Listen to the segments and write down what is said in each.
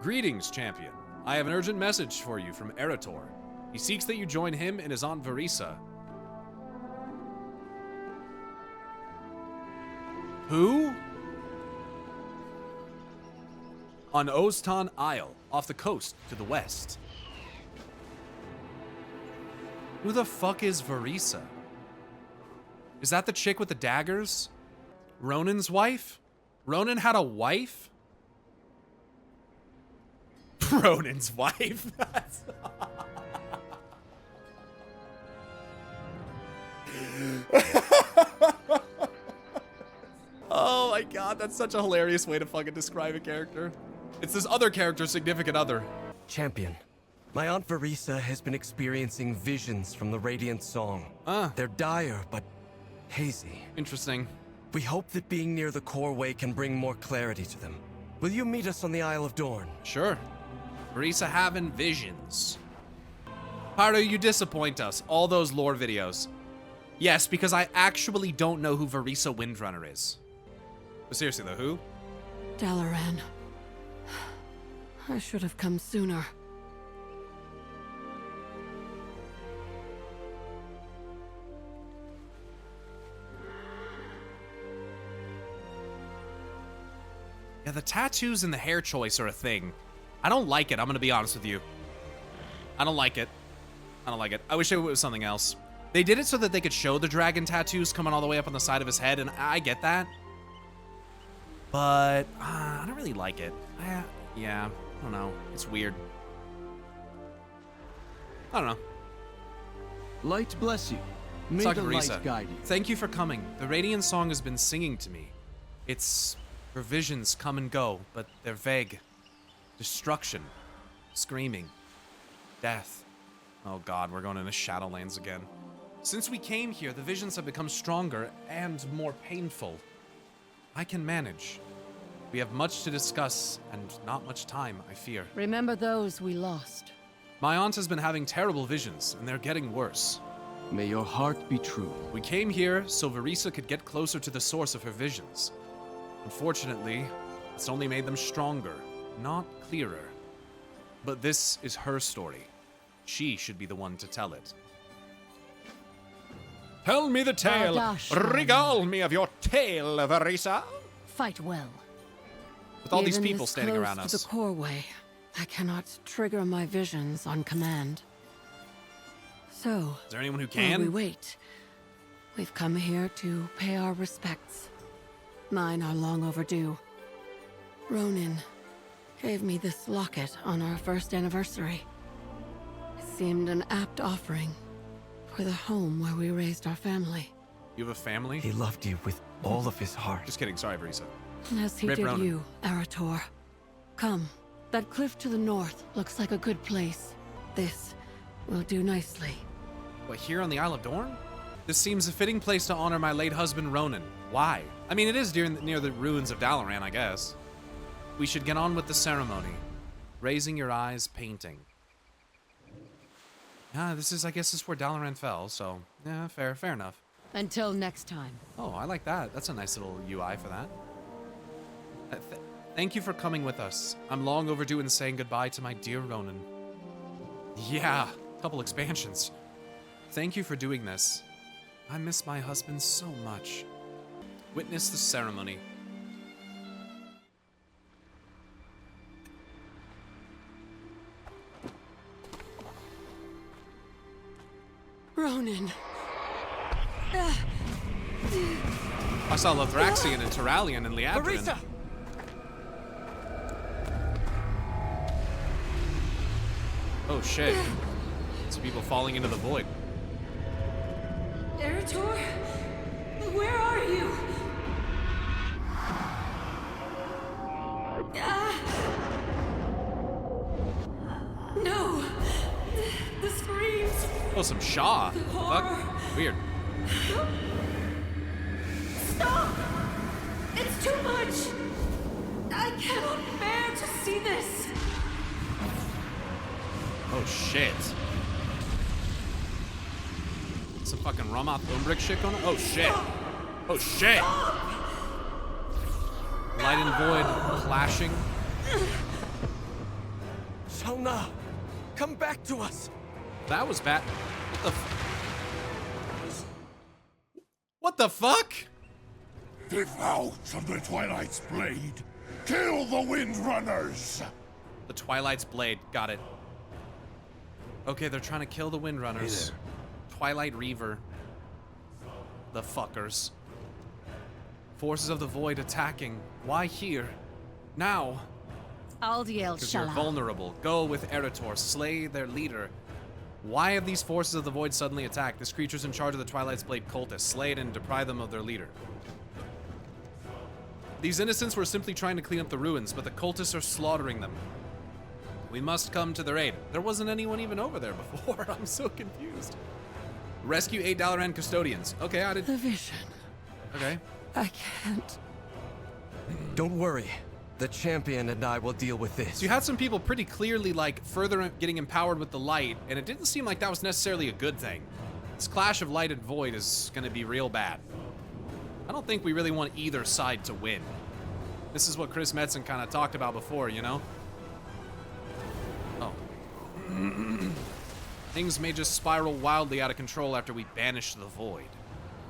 Greetings, champion. I have an urgent message for you from Arathi. He seeks that you join him and his aunt Varisa. Who? On Oztan Isle, off the coast to the west. Who the fuck is Varisa? Is that the chick with the daggers? Ronan's wife? Ronan had a wife? Ronan's wife? Oh my god, that's such a hilarious way to fucking describe a character. It's this other character's significant other. Champion, my Aunt Varisa has been experiencing visions from the Radiant Song. They're dire, but hazy. Interesting. We hope that being near the core way can bring more clarity to them. Will you meet us on the Isle of Dorn? Sure. Varisa having visions. Pyro, you disappoint us. All those lore videos. Yes, because I actually don't know who Varisa Windrunner is. But seriously though, who? Dalaran. I should have come sooner. Yeah, the tattoos and the hair choice are a thing. I don't like it, I'm gonna be honest with you. I don't like it. I don't like it. I wish it was something else. They did it so that they could show the dragon tattoos coming all the way up on the side of his head, and I get that. But, I don't really like it. Yeah, I don't know. It's weird. I don't know. Light bless you. May the light guide you. Thank you for coming. The Radiant Song has been singing to me. Its visions come and go, but they're vague. Destruction. Screaming. Death. Oh god, we're going into Shadowlands again. Since we came here, the visions have become stronger and more painful. I can manage. We have much to discuss and not much time, I fear. Remember those we lost. My aunt has been having terrible visions, and they're getting worse. May your heart be true. We came here so Varisa could get closer to the source of her visions. Unfortunately, it's only made them stronger, not clearer. But this is her story. She should be the one to tell it. Tell me the tale. Regale me of your tale, Varisa. Fight well. With all these people standing around us. us. To the core way, I cannot trigger my visions on command. So, is there anyone who can? While we wait, we've come here to pay our respects. Mine are long overdue. Ronan gave me this locket on our first anniversary. It seemed an apt offering for the home where we raised our family. You have a family? He loved you with all of his heart. Just kidding, sorry, Varisa. As he did you, Arathi. Come, that cliff to the north looks like a good place. This will do nicely. What, here on the Isle of Dorn? This seems a fitting place to honor my late husband, Ronan. Why? I mean, it is near the ruins of Dalaran, I guess. We should get on with the ceremony. Raising your eyes, painting. Yeah, I guess this is where Dalaran fell, so, yeah, fair enough. Until next time. Oh, I like that. That's a nice little UI for that. Thank you for coming with us. I'm long overdue in saying goodbye to my dear Ronan. Yeah, a couple expansions. Thank you for doing this. I miss my husband so much. Witness the ceremony. Ronan. I saw Lothraxian and Terralian and Liadrin. Varisa! Oh shit. Some people falling into the void. Arathi? Where are you? No! The screams! Oh, some Shaw. Fuck. Weird. Stop! It's too much! I cannot bear to see this! Oh shit. Some fucking Ramoth Umbric shit going on? Oh shit. Oh shit. Light and void clashing. Talna, come back to us. That was bad. What the fuck? Devout of the Twilight's blade, kill the Windrunners! The Twilight's blade, got it. Okay, they're trying to kill the Windrunners. Hey Twilight Reaver. The fuckers. Forces of the Void attacking. Why here? Now. Aldiel Because you're Shala. vulnerable. Go with Erator. Slay their leader. Why have these forces of the Void suddenly attacked? This creature's in charge of the Twilight's Blade cultists. Slay it and deprive them of their leader. These innocents were simply trying to clean up the ruins, but the cultists are slaughtering them. We must come to their aid. There wasn't anyone even over there before. I'm so confused. Rescue 8 Dalaran custodians. Okay, I did. The vision. Okay. I can't. Don't worry. The champion and I will deal with this. So you had some people pretty clearly, like, further getting empowered with the light, and it didn't seem like that was necessarily a good thing. This clash of light and void is going to be real bad. I don't think we really want either side to win. This is what Chris Metzen kind of talked about before, you know? Oh. Things may just spiral wildly out of control after we banish the void.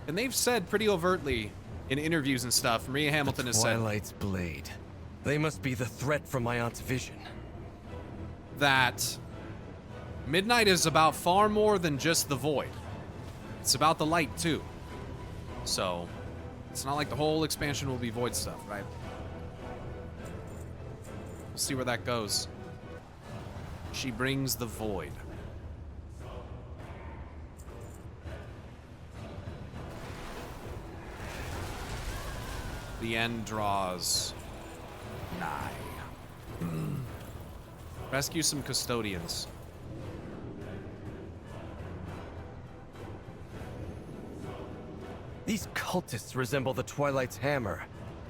And they've said pretty overtly in interviews and stuff, Maria Hamilton has said Twilight's blade. They must be the threat from my aunt's vision. that Midnight is about far more than just the void. It's about the light, too. So, it's not like the whole expansion will be void stuff, right? We'll see where that goes. She brings the void. The end draws nigh. Rescue some custodians. These cultists resemble the Twilight's hammer.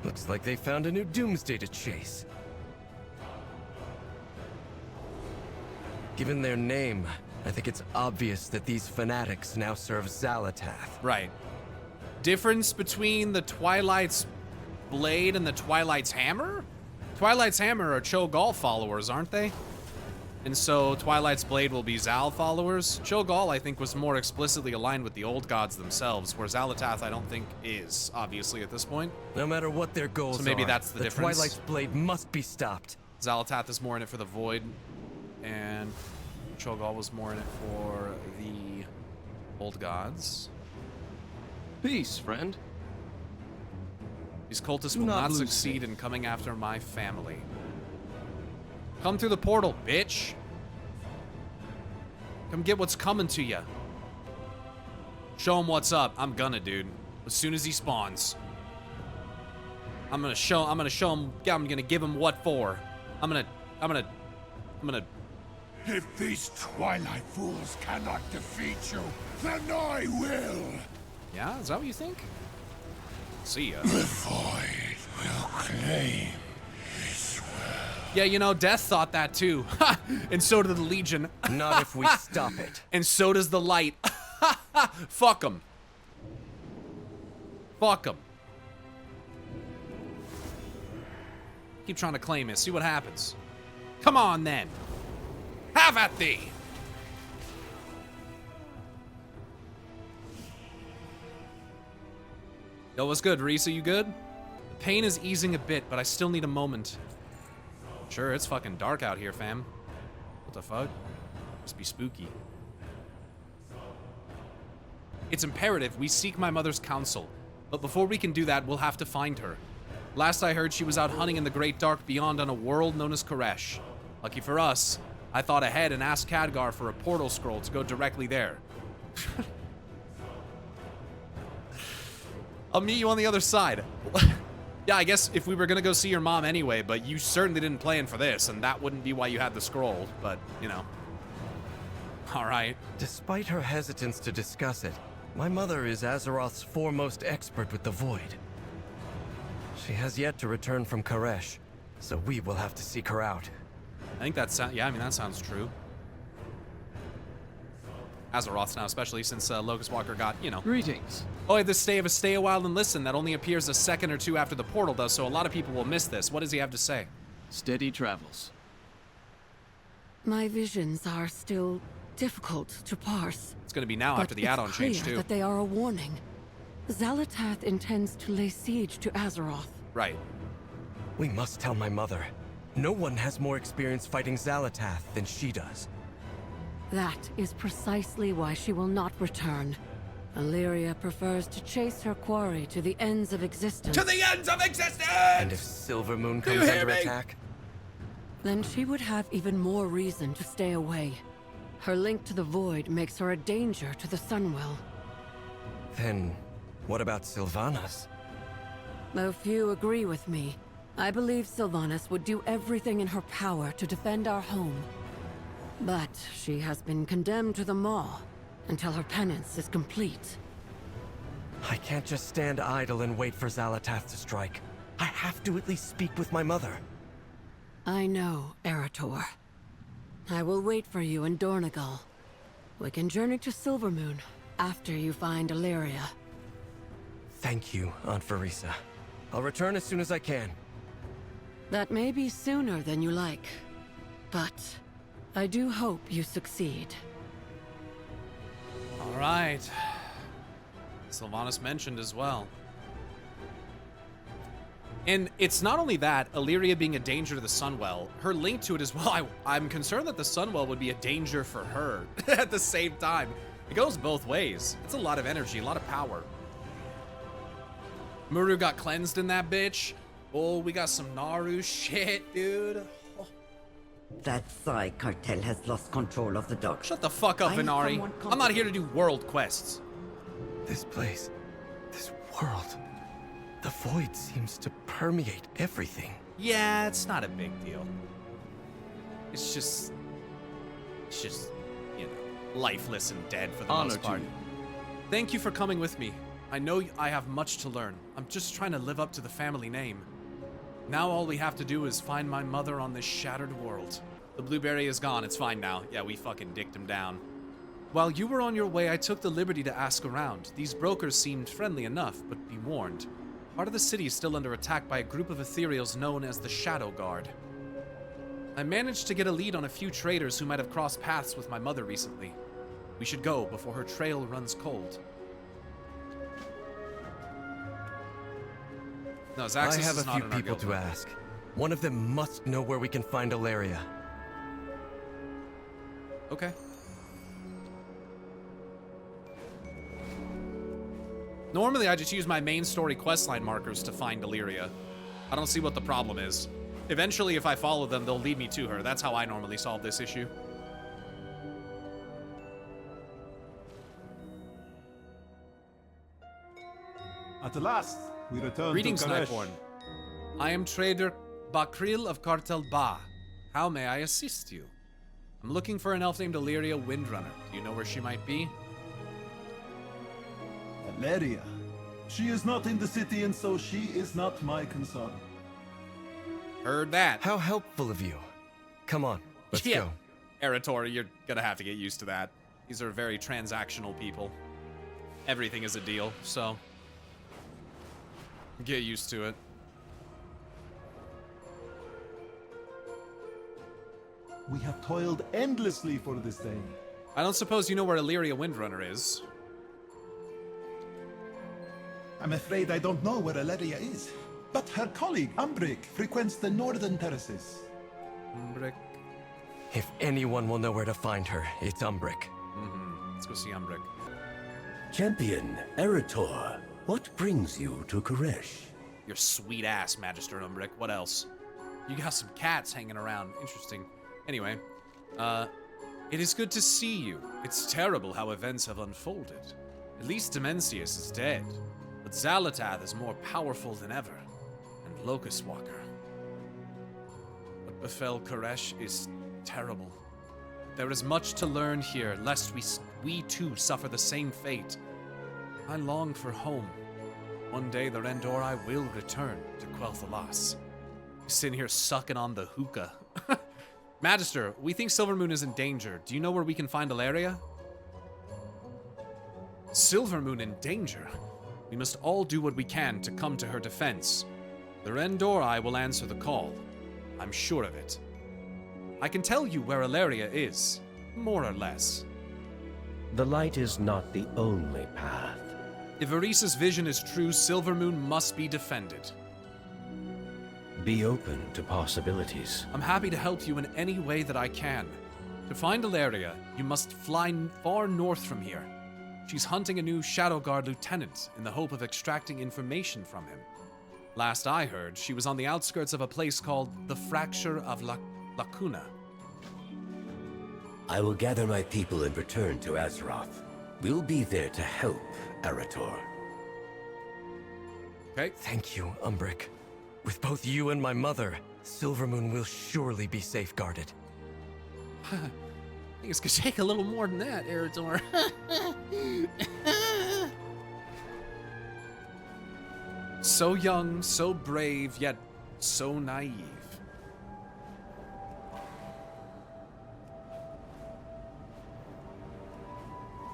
Looks like they found a new doomsday to chase. Given their name, I think it's obvious that these fanatics now serve Xal'atath. Right. Difference between the Twilight's blade and the Twilight's hammer? Twilight's hammer are Cho'Gall followers, aren't they? And so Twilight's blade will be Zal followers. Cho'Gall, I think, was more explicitly aligned with the old gods themselves, where Xal'atath, I don't think, is, obviously, at this point. No matter what their goals are, So maybe that's the difference. Twilight's blade must be stopped. Xal'atath is more in it for the void, and Cho'Gall was more in it for the old gods. Peace, friend. These cultists Do will not not lose succeed faith. in coming after my family. Come through the portal, bitch. Come get what's coming to you. Show him what's up. I'm gonna, dude. As soon as he spawns. I'm gonna show him, yeah, I'm gonna give him what for. I'm gonna If these Twilight fools cannot defeat you, then I will! Yeah, is that what you think? See ya. The Void will claim his will. Yeah, you know, Death thought that too. And so did the Legion. Not if we stop it. And so does the Light. Fuck them. Fuck them. Keep trying to claim it. See what happens. Come on, then. Have at thee. Yo, what's good, Risa? You good? The pain is easing a bit, but I still need a moment. Sure, it's fucking dark out here, fam. What the fuck? Must be spooky. It's imperative we seek my mother's counsel, but before we can do that, we'll have to find her. Last I heard, she was out hunting in the great dark beyond on a world known as Koresh. Lucky for us, I thought ahead and asked Khadgar for a portal scroll to go directly there. I'll meet you on the other side. Yeah, I guess if we were gonna go see your mom anyway, but you certainly didn't plan for this, and that wouldn't be why you had the scroll, but, you know. Alright. Despite her hesitance to discuss it, my mother is Azeroth's foremost expert with the Void. She has yet to return from Koresh, so we will have to seek her out. I think that sounds, yeah, I mean, that sounds true. Azeroth now, especially since Locust Walker got, you know. Greetings. Oh, this stay a while and listen. That only appears a second or two after the portal does, so a lot of people will miss this. What does he have to say? Steady travels. My visions are still difficult to parse. It's gonna be now after the add-on change, clear too. that they are a warning. Xal'atath intends to lay siege to Azeroth. Right. We must tell my mother. No one has more experience fighting Xal'atath than she does. That is precisely why she will not return. Illyria prefers to chase her quarry to the ends of existence. To the ends of existence! And if Silvermoon Do you comes hear under me? attack? Then she would have even more reason to stay away. Her link to the Void makes her a danger to the Sunwell. Then, what about Sylvanas? Though few agree with me, I believe Sylvanas would do everything in her power to defend our home. But she has been condemned to the Maw until her penance is complete. I can't just stand idle and wait for Xal'atath to strike. I have to at least speak with my mother. I know, Arator. I will wait for you in Dornagal. We can journey to Silvermoon after you find Illyria. Thank you, Aunt Farisa. I'll return as soon as I can. That may be sooner than you like, but I do hope you succeed. All right. Sylvanas mentioned as well. And it's not only that, Illyria being a danger to the Sunwell, her link to it as well, I'm concerned that the Sunwell would be a danger for her at the same time. It goes both ways. It's a lot of energy, a lot of power. Muru got cleansed in that bitch. Oh, we got some Naru shit, dude. Oh. That Psy cartel has lost control of the docks. Shut the fuck up, I need Venari. someone I'm not here to do world quests. This place, this world, the void seems to permeate everything. Yeah, it's not a big deal. It's just, you know, lifeless and dead for the Honor most to part. you. Thank you for coming with me. I know I have much to learn. I'm just trying to live up to the family name. Now all we have to do is find my mother on this shattered world. The blueberry is gone. It's fine now. Yeah, we fucking dicked him down. While you were on your way, I took the liberty to ask around. These brokers seemed friendly enough, but be warned. Part of the city is still under attack by a group of ethereals known as the Shadow Guard. I managed to get a lead on a few traders who might have crossed paths with my mother recently. We should go before her trail runs cold. No, Zaxxas I have is a not few in our people guild to member. ask. One of them must know where we can find Illyria. Okay. Normally, I just use my main story questline markers to find Illyria. I don't see what the problem is. Eventually, if I follow them, they'll lead me to her. That's how I normally solve this issue. At last, we return Greetings, to Karesh. Nightborn. I am trader Bakril of Cartel Ba. How may I assist you? I'm looking for an elf named Illyria Windrunner. Do you know where she might be? Valeria. She is not in the city, and so she is not my concern. Heard that. How helpful of you. Come on, let's Yeah. go. Arator, you're gonna have to get used to that. These are very transactional people. Everything is a deal, so get used to it. We have toiled endlessly for this day. I don't suppose you know where Illyria Windrunner is. I'm afraid I don't know where Valeria is. But her colleague, Umbric, frequents the northern terraces. Umbric. If anyone will know where to find her, it's Umbric. Let's go see Umbric. Champion, Arator, what brings you to Karesh? Your sweet ass, Magister Umbric. What else? You got some cats hanging around. Interesting. Anyway, it is good to see you. It's terrible how events have unfolded. At least Dimensius is dead, but Xal'atath is more powerful than ever, and Locust Walker. What befell Karesh is terrible. There is much to learn here, lest we too suffer the same fate. I long for home. One day the Rendor I will return to quell the loss. Sitting here sucking on the hookah. Magister, we think Silvermoon is in danger. Do you know where we can find Illyria? Silvermoon in danger? We must all do what we can to come to her defense. The Rendor I will answer the call. I'm sure of it. I can tell you where Ilaria is, more or less. The light is not the only path. If Arisa's vision is true, Silvermoon must be defended. Be open to possibilities. I'm happy to help you in any way that I can. To find Ilaria, you must fly far north from here. She's hunting a new Shadow Guard lieutenant in the hope of extracting information from him. Last I heard, she was on the outskirts of a place called the Fracture of Lacuna. I will gather my people and return to Azeroth. We'll be there to help, Arator. Okay. Thank you, Umbric. With both you and my mother, Silvermoon will surely be safeguarded. I think it's gonna take a little more than that, Arator. So young, so brave, yet so naive.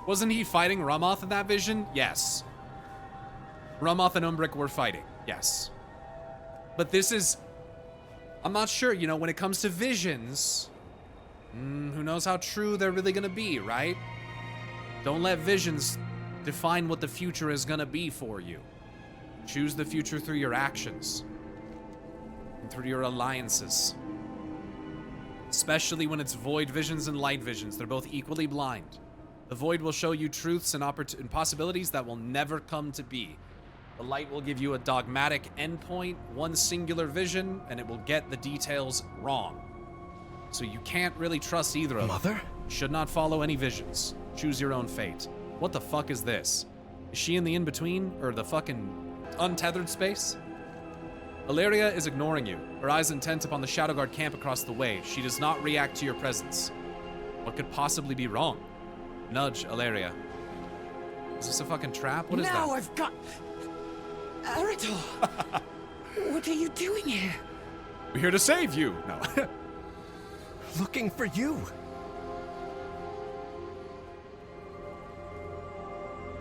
Wasn't he fighting Ramoth in that vision? Yes. Ramoth and Umbric were fighting, yes. But this is... I'm not sure, you know, when it comes to visions, who knows how true they're really gonna be, right? Don't let visions define what the future is gonna be for you. Choose the future through your actions and through your alliances. Especially when it's void visions and light visions. They're both equally blind. The void will show you truths and possibilities that will never come to be. The light will give you a dogmatic endpoint, one singular vision, and it will get the details wrong. So you can't really trust either of them. Mother? Should not follow any visions. Choose your own fate. What the fuck is this? Is she in the in-between? Or the fucking untethered space? Ilaria is ignoring you, her eyes intent upon the Shadow Guard camp across the way. She does not react to your presence. What could possibly be wrong? Nudge Ilaria. Is this a fucking trap? What is that? Now I've got... Arator! What are you doing here? We're here to save you. No. Looking for you.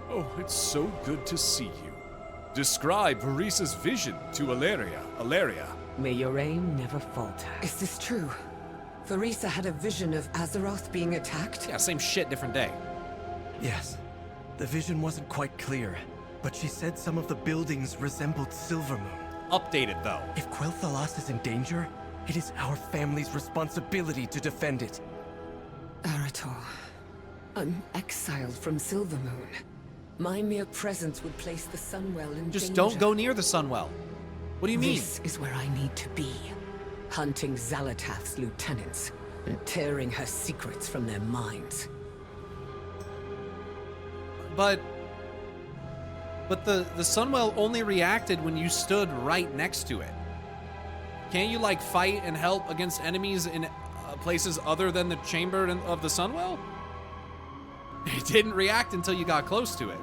Oh, it's so good to see you. Describe Varisa's vision to Ilaria. Ilaria. May your aim never falter. Is this true? Varisa had a vision of Azeroth being attacked? Yeah, same shit, different day. Yes. The vision wasn't quite clear, but she said some of the buildings resembled Silvermoon. Updated, though. If Quel'Thalas is in danger, it is our family's responsibility to defend it. Arator, I'm exiled from Silvermoon. My mere presence would place the Sunwell in Just danger. don't go near the Sunwell. What do you mean? This is where I need to be. Hunting Xal'atath's lieutenants and tearing her secrets from their minds. But the Sunwell only reacted when you stood right next to it. Can't you, like, fight and help against enemies in places other than the chamber of the Sunwell? It didn't react until you got close to it.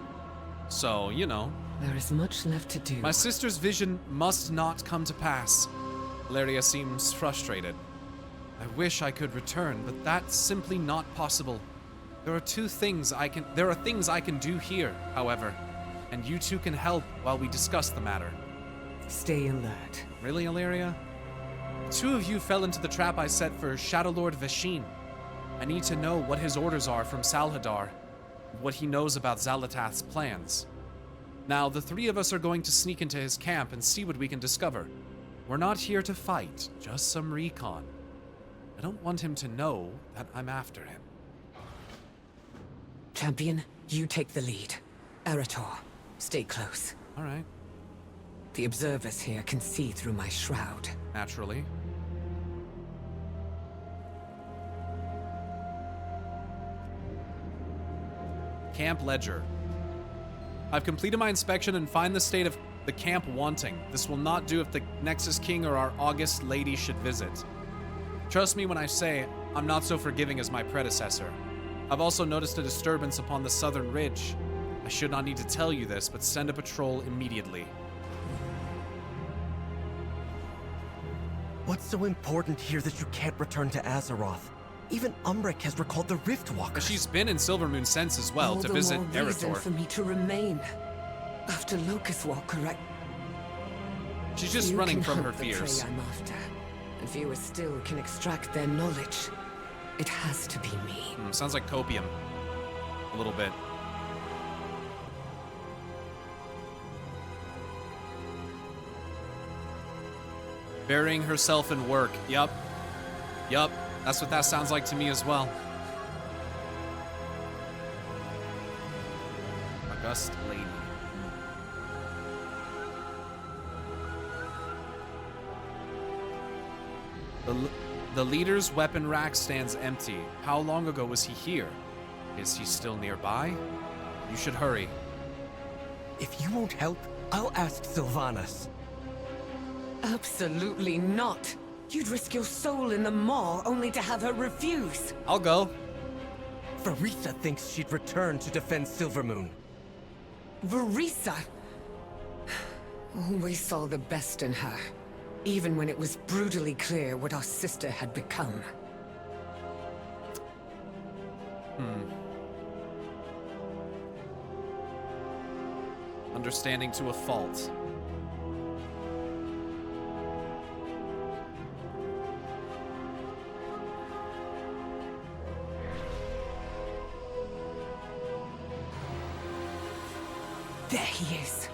So, you know. There is much left to do. My sister's vision must not come to pass. Ilaria seems frustrated. I wish I could return, but that's simply not possible. There are things I can do here, however, and you two can help while we discuss the matter. Stay alert. Really, Ilaria? The two of you fell into the trap I set for Shadow Lord Vasheen. I need to know what his orders are from Salhadar, and what he knows about Xal'atath's plans. Now, the three of us are going to sneak into his camp and see what we can discover. We're not here to fight, just some recon. I don't want him to know that I'm after him. Champion, you take the lead. Arator, stay close. All right, The observers here can see through my shroud. naturally. Camp Ledger. I've completed my inspection and find the state of the camp wanting. This will not do if the Nexus King or our august lady should visit. Trust me when I say I'm not so forgiving as my predecessor. I've also noticed a disturbance upon the southern ridge. I should not need to tell you this, but send a patrol immediately. What's so important here that you can't return to Azeroth? Even Umbric has recalled the Riftwalkers. She's been in Silvermoon since as well, All to the visit more reason Arator. for me to remain. After Locust Walker, She's just you running can from her hunt the fears. prey I'm after. and fewer still can extract their knowledge. It has to be me. Sounds like copium. A little bit. Burying herself in work. Yup. Yup. That's what that sounds like to me as well. August lady. The leader's weapon rack stands empty. How long ago was he here? Is he still nearby? You should hurry. If you won't help, I'll ask Sylvanas. Absolutely not. You'd risk your soul in the maw only to have her refuse. I'll go. Verisa thinks she'd return to defend Silvermoon. Verisa always saw the best in her, even when it was brutally clear what our sister had become. Understanding to a fault. There he is.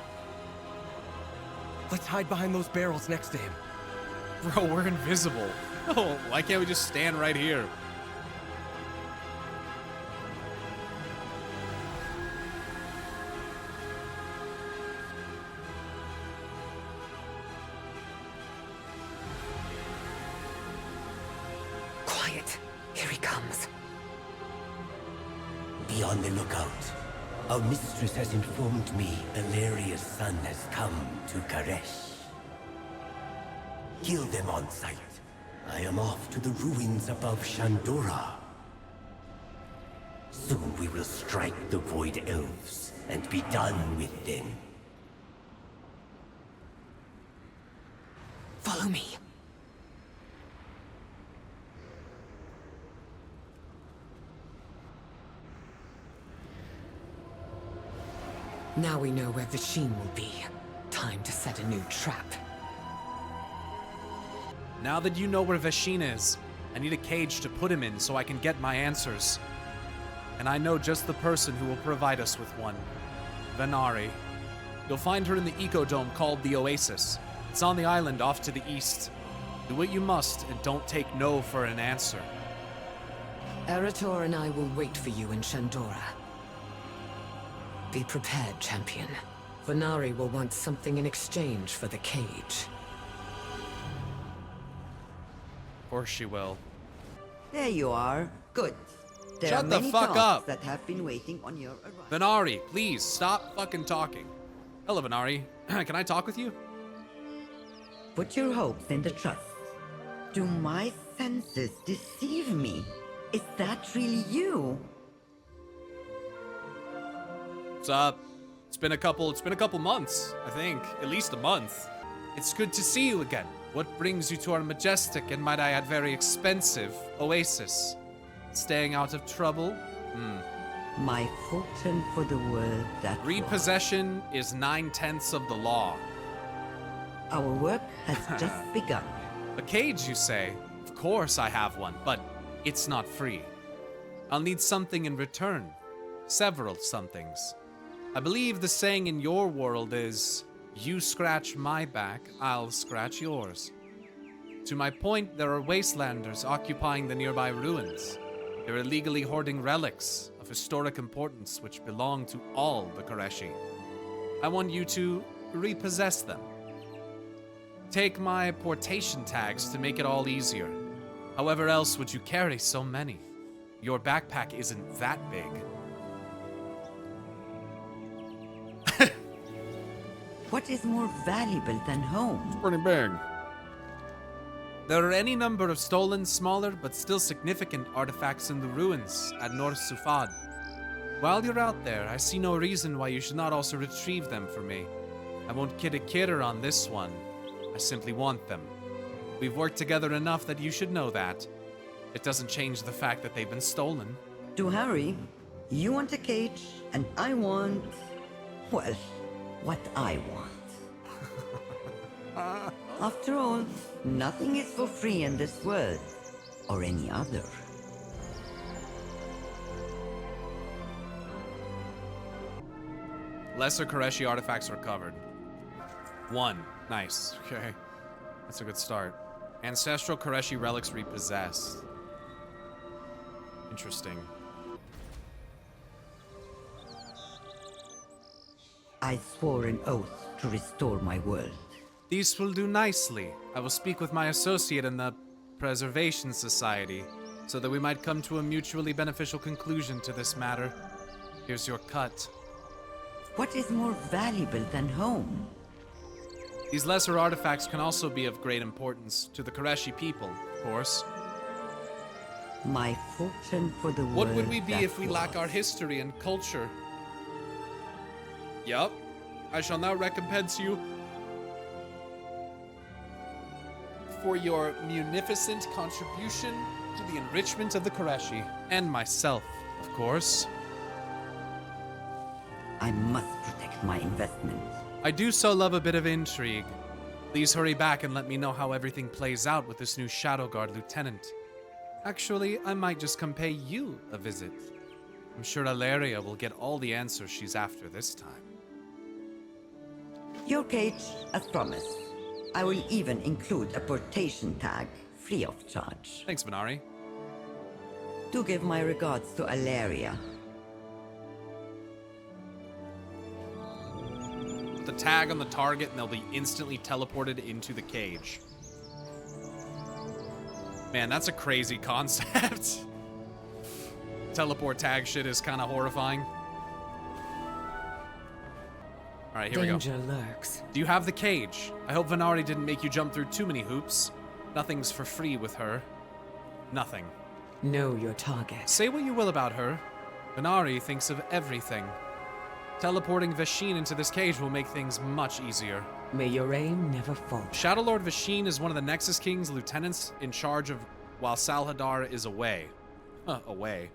Let's hide behind those barrels next to him. Bro, we're invisible. Oh, why can't we just stand right here? Quiet. Here he comes. Be on the lookout. Our mistress has informed me Illyria's son has come to Karesh. Kill them on sight. I am off to the ruins above Shandora. Soon we will strike the Void Elves and be done with them. Follow me. Now we know where Vasheen will be. Time to set a new trap. Now that you know where Vasheen is, I need a cage to put him in so I can get my answers. And I know just the person who will provide us with one. Venari. You'll find her in the ecodome called the Oasis. It's on the island off to the east. Do what you must and don't take no for an answer. Arator and I will wait for you in Shandora. Be prepared, champion. Venari will want something in exchange for the cage. Of course she will. There you are. Good. There Shut are the many fuck tasks up. that have been waiting on your arrival. Venari, please stop fucking talking. Hello, Venari. Can I talk with you? Put your hopes in the trust. Do my senses deceive me? Is that really you? What's up? It's been a couple months, I think. At least a month. It's good to see you again. What brings you to our majestic and might I add very expensive oasis? Staying out of trouble? My fortune for the world that Repossession is 9/10 of the law. our work has just begun. A cage, you say? Of course I have one, but it's not free. I'll need something in return. Several somethings. I believe the saying in your world is, you scratch my back, I'll scratch yours. To my point, there are wastelanders occupying the nearby ruins. They're illegally hoarding relics of historic importance which belong to all the Koreshi. I want you to repossess them. Take my portation tags to make it all easier. However else would you carry so many? Your backpack isn't that big. What is more valuable than home? Pretty big. There are any number of stolen, smaller, but still significant artifacts in the ruins at North Sufad. While you're out there, I see no reason why you should not also retrieve them for me. I won't kid a kidder on this one. I simply want them. We've worked together enough that you should know that. It doesn't change the fact that they've been stolen. To hurry, you want a cage, and I want... well, what I want. After all, nothing is for free in this world, or any other. Lesser Koreshi artifacts recovered. 1. Nice. Okay. That's a good start. Ancestral Koreshi relics repossessed. Interesting. I swore an oath to restore my world. These will do nicely. I will speak with my associate in the Preservation Society, so that we might come to a mutually beneficial conclusion to this matter. Here's your cut. What is more valuable than home? These lesser artifacts can also be of great importance to the Koreshi people, of course. My fortune for the world. What would we be that if we lack was. our history and culture? Yup. I shall now recompense you for your munificent contribution to the enrichment of the Koreshi. And myself, of course. I must protect my investment. I do so love a bit of intrigue. Please hurry back and let me know how everything plays out with this new Shadow Guard lieutenant. Actually, I might just come pay you a visit. I'm sure Alaria will get all the answers she's after this time. Your cage, as promised. I will even include a portation tag, free of charge. Thanks, Venari. Do give my regards to Alaria. Put the tag on the target and they'll be instantly teleported into the cage. Man, that's a crazy concept. Teleport tag shit is kind of horrifying. All right, here we go. Danger lurks. Do you have the cage? I hope Venari didn't make you jump through too many hoops. Nothing's for free with her. Nothing. Know your target. Say what you will about her. Venari thinks of everything. Teleporting Vasheen into this cage will make things much easier. May your aim never fall. Shadow Lord Vasheen is one of the Nexus King's lieutenants in charge of while Salhadar is away. Away.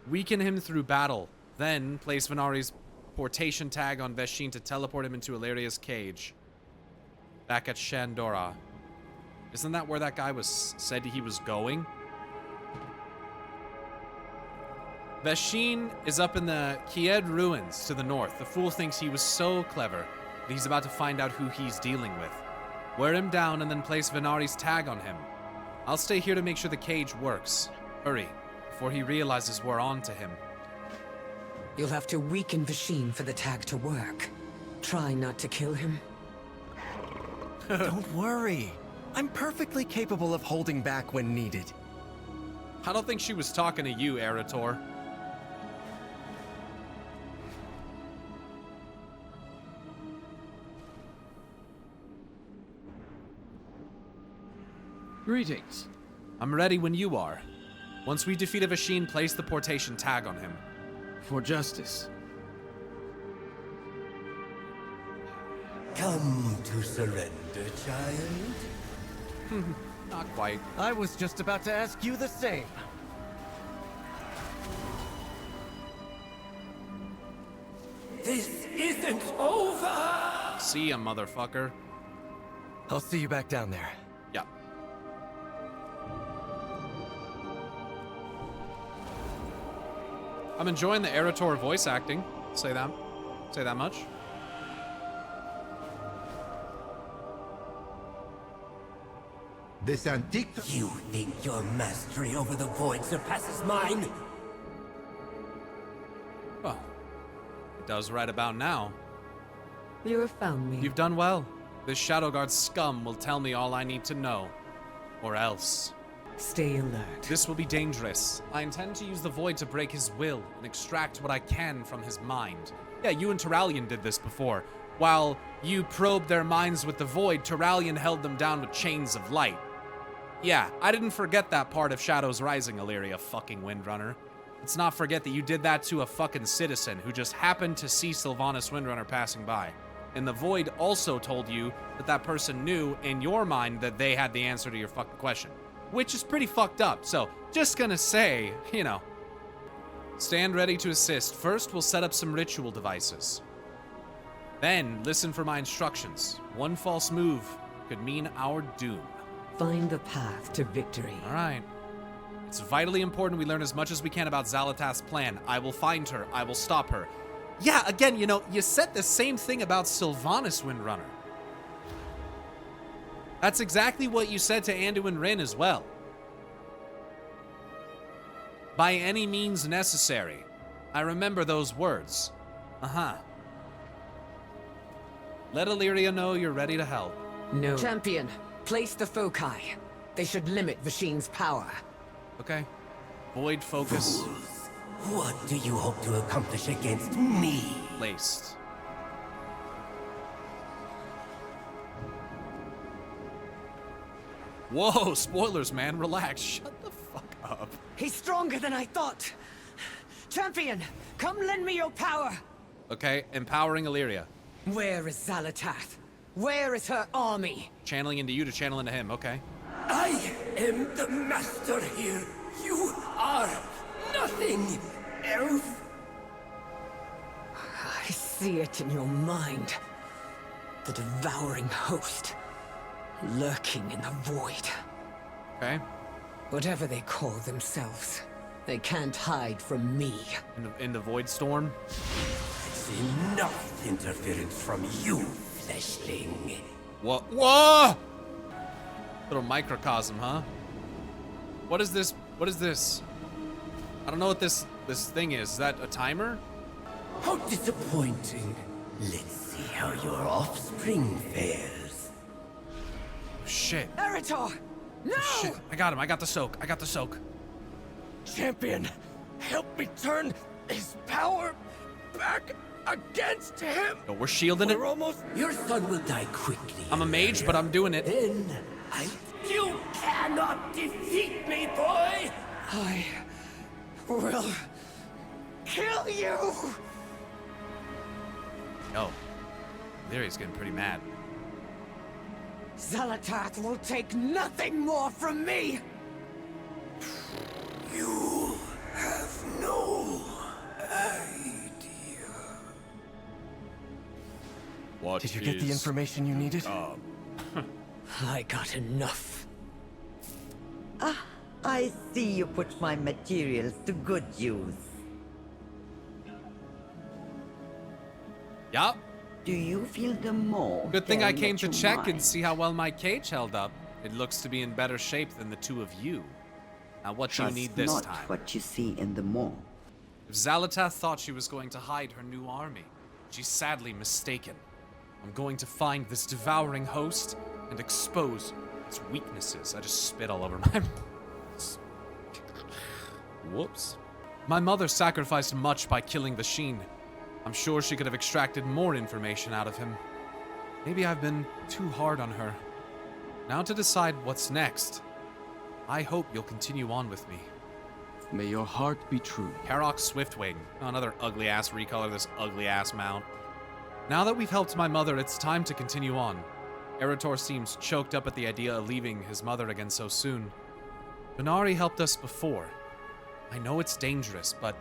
Weaken him through battle. Then place Venari's portation tag on Vasheen to teleport him into Alaria's cage. Back at Shandora. Isn't that where that guy said he was going? Vasheen is up in the Kied ruins to the north. The fool thinks he was so clever that he's about to find out who he's dealing with. Wear him down and then place Venari's tag on him. I'll stay here to make sure the cage works. Hurry, before he realizes we're on to him. You'll have to weaken Vasheen for the tag to work. Try not to kill him. Don't worry. I'm perfectly capable of holding back when needed. I don't think she was talking to you, Arator. Greetings. I'm ready when you are. Once we defeat Vasheen, place the portation tag on him. For justice. Come to surrender, child? Not quite. I was just about to ask you the same. This isn't over! See ya, motherfucker. I'll see you back down there. Yeah. I'm enjoying the Arator voice acting. Say that much. This antique... You think your mastery over the void surpasses mine? Well, it does right about now. You have found me. You've done well. This Shadowguard scum will tell me all I need to know. Or else. Stay alert. This will be dangerous. I intend to use the Void to break his will and extract what I can from his mind. Yeah, you and Turallion did this before. While you probed their minds with the Void, Turallion held them down with chains of light. Yeah, I didn't forget that part of Shadows Rising, Illyria fucking Windrunner. Let's not forget that you did that to a fucking citizen who just happened to see Sylvanas Windrunner passing by. And the Void also told you that that person knew in your mind that they had the answer to your fucking question. Which is pretty fucked up, so just gonna say, you know. Stand ready to assist. First, we'll set up some ritual devices. Then, listen for my instructions. One false move, could mean our doom. Find the path to victory. All right. It's vitally important we learn as much as we can about Xal'atath's plan. I will find her. I will stop her. Yeah, again, you know, you said the same thing about Sylvanas, Windrunner. That's exactly what you said to Anduin Wrynn as well. By any means necessary. I remember those words. Uh-huh. Let Illyria know you're ready to help. No. Champion, place the foci. They should limit Vashin's power. Okay. Void focus. Fools. What do you hope to accomplish against me? Placed. Whoa, spoilers, man. Relax. Shut the fuck up. He's stronger than I thought. Champion, come lend me your power. Okay, empowering Illyria. Where is Xal'atath? Where is her army? Channeling into you to channel into him, okay. I am the master here. You are nothing, elf. I see it in your mind. The devouring host. Lurking in the void. Okay. Whatever they call themselves, they can't hide from me. In the void storm. It's enough interference from you, fleshling. What? Whoa! Little microcosm, huh? What is this? What is this? I don't know what this thing is. Is that a timer? How disappointing. Let's see how your offspring fares. Shit. Arator! No! Shit. I got him. I got the soak. I got the soak. Champion, help me turn his power back against him. No, we're shielding it. We're almost. Your son will die quickly. I'm a mage, but I'm doing it. Then you cannot defeat me, boy. I will kill you! Yo, Illyria's getting pretty mad. Xal'atath will take nothing more from me! You have no idea. What Did you get the information you needed? I got enough. Ah, I see you put my materials to good use. Yup. Do you feel the more? Good thing I than came what to you check might? and see how well my cage held up. It looks to be in better shape than the two of you. Now what do you Trust need this not time? what you see in the more. If Xal'atath thought she was going to hide her new army, she's sadly mistaken. I'm going to find this devouring host and expose its weaknesses. I just spit all over my... Whoops. My mother sacrificed much by killing Vashin. I'm sure she could have extracted more information out of him. Maybe I've been too hard on her. Now to decide what's next. I hope you'll continue on with me. May your heart be true. Karok Swiftwing. Oh, another ugly-ass recolor, this ugly-ass mount. Now that we've helped my mother, it's time to continue on. Arator seems choked up at the idea of leaving his mother again so soon. Venari helped us before. I know it's dangerous, but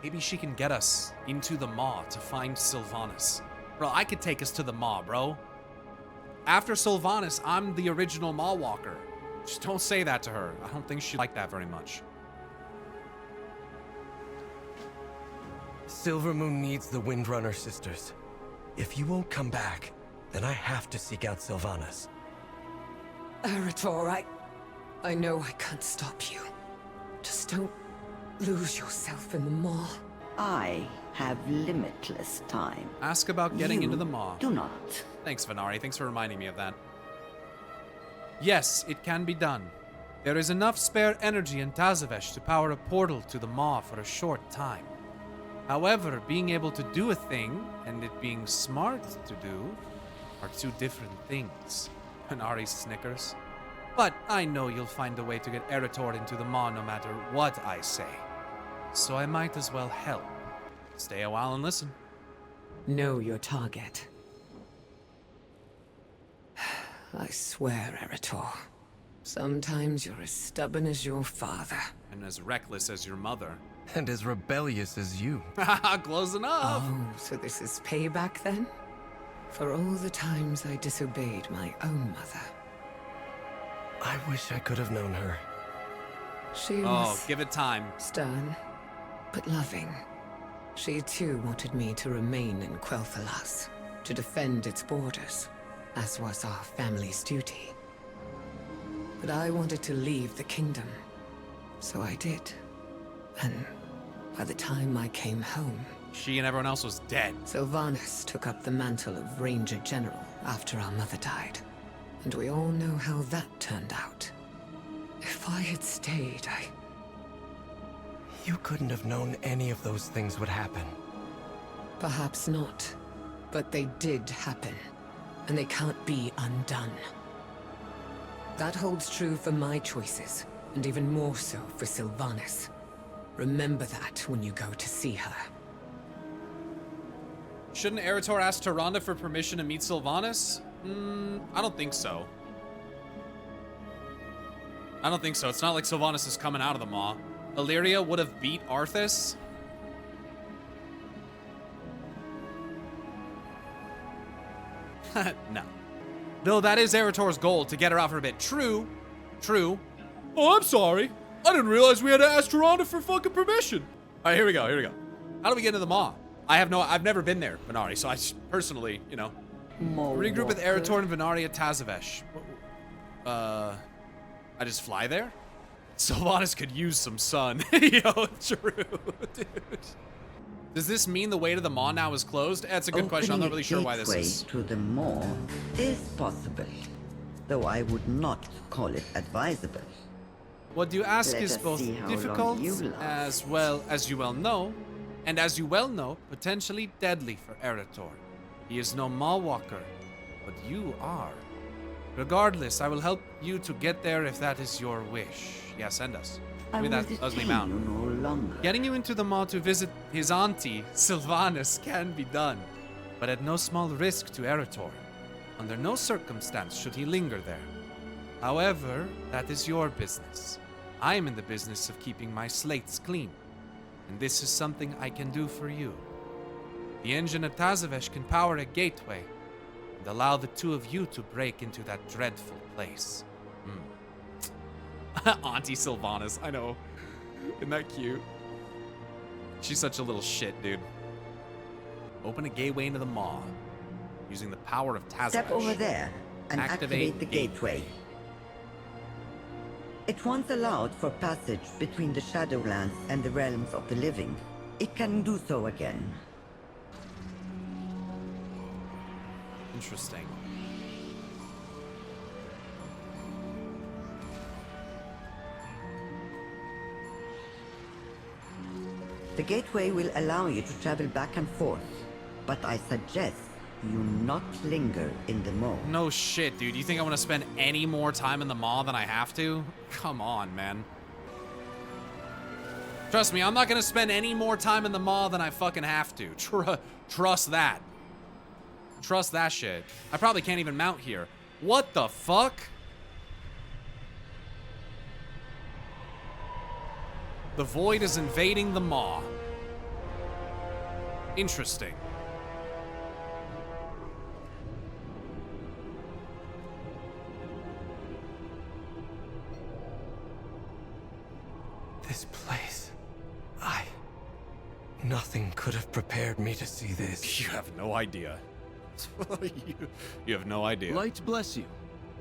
maybe she can get us into the Maw to find Sylvanas. Bro, I could take us to the Maw, bro. After Sylvanas, I'm the original Maw Walker. Just don't say that to her. I don't think she'd like that very much. Silvermoon needs the Windrunner sisters. If you won't come back, then I have to seek out Sylvanas. Arator, I know I can't stop you. Just don't lose yourself in the Maw. I have limitless time. Ask about getting You into the Maw. do not. Thanks, Venari. Thanks for reminding me of that. Yes, it can be done. There is enough spare energy in Tazavesh to power a portal to the Maw for a short time. However, being able to do a thing and it being smart to do are two different things. Venari snickers. But I know you'll find a way to get Arator into the Maw no matter what I say. So I might as well help. Stay a while and listen. Know your target. I swear, Arator. Sometimes you're as stubborn as your father. And as reckless as your mother. And as rebellious as you. Close enough. Oh, so this is payback then? For all the times I disobeyed my own mother. I wish I could have known her. She Oh, was give it time. stern, but loving. She too wanted me to remain in Quel'Thalas, to defend its borders, as was our family's duty. But I wanted to leave the kingdom, so I did. And by the time I came home, She and everyone else was dead. Sylvanas took up the mantle of Ranger General after our mother died. And we all know how that turned out. If I had stayed, You couldn't have known any of those things would happen. Perhaps not. But they did happen. And they can't be undone. That holds true for my choices, and even more so for Sylvanas. Remember that when you go to see her. Shouldn't Arator ask Tyrande for permission to meet Sylvanas? I don't think so. I don't think so. It's not like Sylvanas is coming out of the maw. Illyria would have beat Arthas. No. Though that is Arator's goal, to get her out for a bit. True. True. Oh, I'm sorry. I didn't realize we had to ask Tyrande for fucking permission. All right, here we go. Here we go. How do we get into the maw? I've never been there, Venari, so I personally, you know. Regroup with Arator and Venari at Tazavesh. I just fly there? Sylvanas could use some sun. Yo, true, dude. Does this mean the way to the maw now is closed? That's a good question. I'm not really sure why this is. To the maw is possible, though I would not call it advisable. What you ask Let is us both see how difficult, long you last. as well as you well know, and as you well know, potentially deadly for Arator. He is no maw walker, but you are. Regardless, I will help you to get there if that is your wish. Yeah, send us. I With will that ugly detain mount. you no longer. Getting you into the maw to visit his auntie, Sylvanas, can be done, but at no small risk to Arator. Under no circumstance should he linger there. However, that is your business. I am in the business of keeping my slates clean, and this is something I can do for you. The engine at Tazavesh can power a gateway and allow the two of you to break into that dreadful place. Auntie Sylvanas, I know. Isn't that cute? She's such a little shit, dude. Open a gateway into the maw using the power of Tazavesh. Step over there and activate the gateway. It once allowed for passage between the Shadowlands and the realms of the living. It can do so again. Interesting. The gateway will allow you to travel back and forth, but I suggest you not linger in the maw. No shit, dude. You think I want to spend any more time in the maw than I have to? Come on, man. Trust me, I'm not gonna spend any more time in the maw than I fucking have to. Trust that. Trust that shit. I probably can't even mount here. What the fuck? The void is invading the maw. Interesting. This place. Nothing could have prepared me to see this. You have no idea. you have no idea. Light bless you.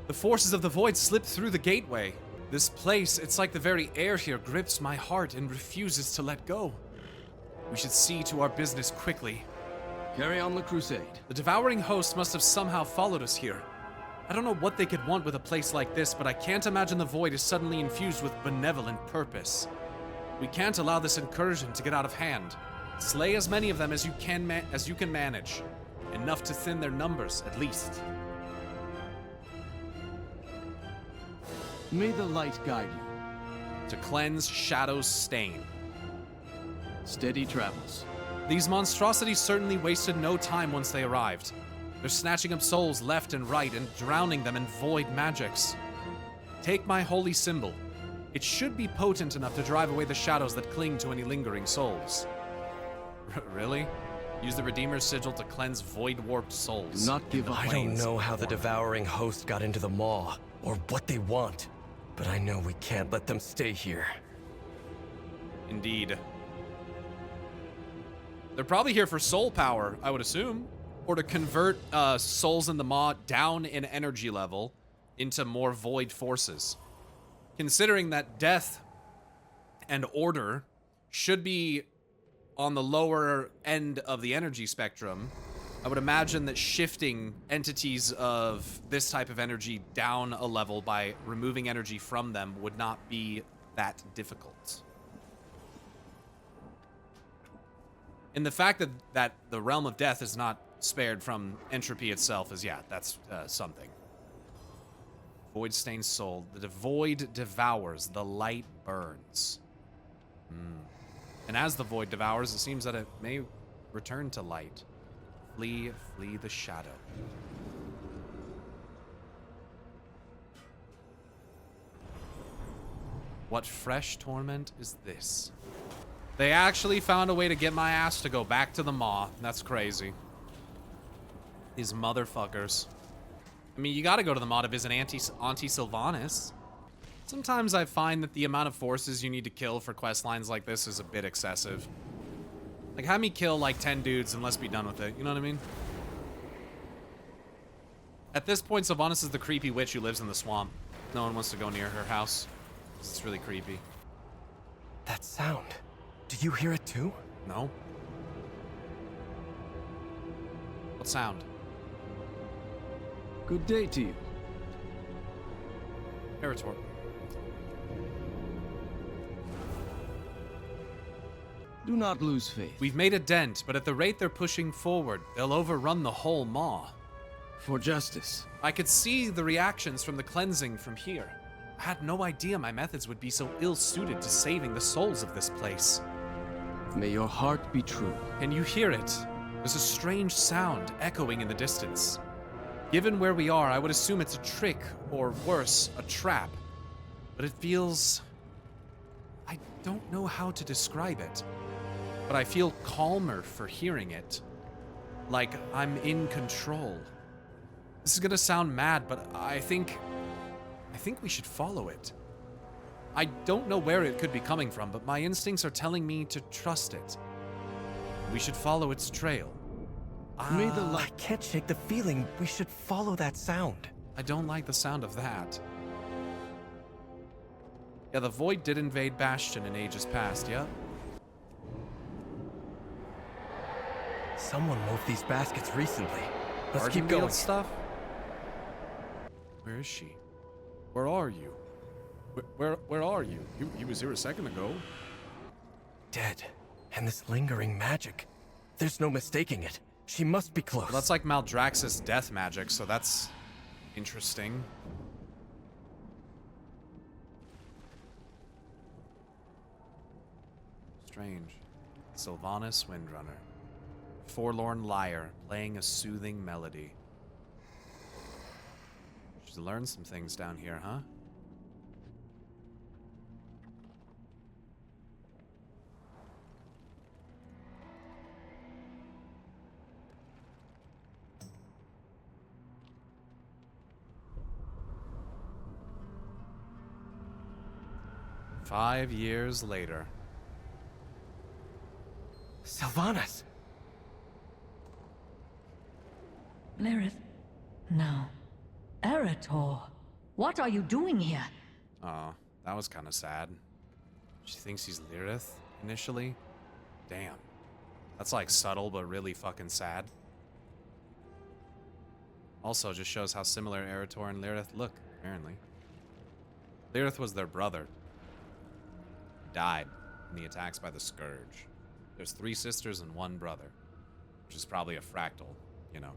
The forces of the void slipped through the gateway. This place, it's like the very air here grips my heart and refuses to let go. We should see to our business quickly. Carry on the crusade. The devouring host must have somehow followed us here. I don't know what they could want with a place like this, but I can't imagine the void is suddenly infused with benevolent purpose. We can't allow this incursion to get out of hand. Slay as many of them as you can manage. Enough to thin their numbers, at least. May the light guide you. To cleanse Shadow's stain. Steady travels. These monstrosities certainly wasted no time once they arrived. They're snatching up souls left and right and drowning them in void magics. Take my holy symbol. It should be potent enough to drive away the shadows that cling to any lingering souls. Really? Use the Redeemer's Sigil to cleanse void-warped souls. Do not give up. I don't know how the devouring host got into the maw, or what they want, but I know we can't let them stay here. Indeed. They're probably here for soul power, I would assume. Or to convert souls in the maw down in energy level into more void forces. Considering that death and order should be on the lower end of the energy spectrum, I would imagine that shifting entities of this type of energy down a level by removing energy from them would not be that difficult. And the fact that the realm of death is not spared from entropy itself is, yeah, that's something. Void-stained soul. The void devours, the light burns. And as the void devours, it seems that it may return to light. Flee, flee the shadow. What fresh torment is this? They actually found a way to get my ass to go back to the maw. That's crazy. These motherfuckers. I mean, you gotta go to the maw to visit Auntie Sylvanas. Sometimes I find that the amount of forces you need to kill for quest lines like this is a bit excessive. Like, have me kill like 10 dudes and let's be done with it. You know what I mean? At this point, Sylvanas is the creepy witch who lives in the swamp. No one wants to go near her house. It's really creepy. That sound. Do you hear it too? No. What sound? Good day to you. Arator. Do not lose faith. We've made a dent, but at the rate they're pushing forward, they'll overrun the whole maw. For justice. I could see the reactions from the cleansing from here. I had no idea my methods would be so ill-suited to saving the souls of this place. May your heart be true. Can you hear it? There's a strange sound echoing in the distance. Given where we are, I would assume it's a trick, or worse, a trap. But it feels... I don't know how to describe it. But I feel calmer for hearing it. Like I'm in control. This is gonna sound mad, but I think we should follow it. I don't know where it could be coming from, but my instincts are telling me to trust it. We should follow its trail. May the light... I can't shake the feeling we should follow that sound. I don't like the sound of that. Yeah, the Void did invade Bastion in ages past, yeah? Someone moved these baskets recently. Let's keep Ardenfield going. Stuff? Where is she? Where are you? Where are you? You was here a second ago. Dead. And this lingering magic. There's no mistaking it. She must be close. Well, that's like Maldraxxus death magic, so that's interesting. Strange. Sylvanas Windrunner. Forlorn lyre, playing a soothing melody. She's learned some things down here, huh? Five years later. Sylvanas! Lyrith? No. Arator, what are you doing here? Oh, that was kind of sad. She thinks he's Lyrith, initially? Damn. That's like subtle, but really fucking sad. Also, just shows how similar Arator and Lyrith look, apparently. Lyrith was their brother. Died in the attacks by the Scourge. There's 3 sisters and 1 brother, which is probably a fractal, you know.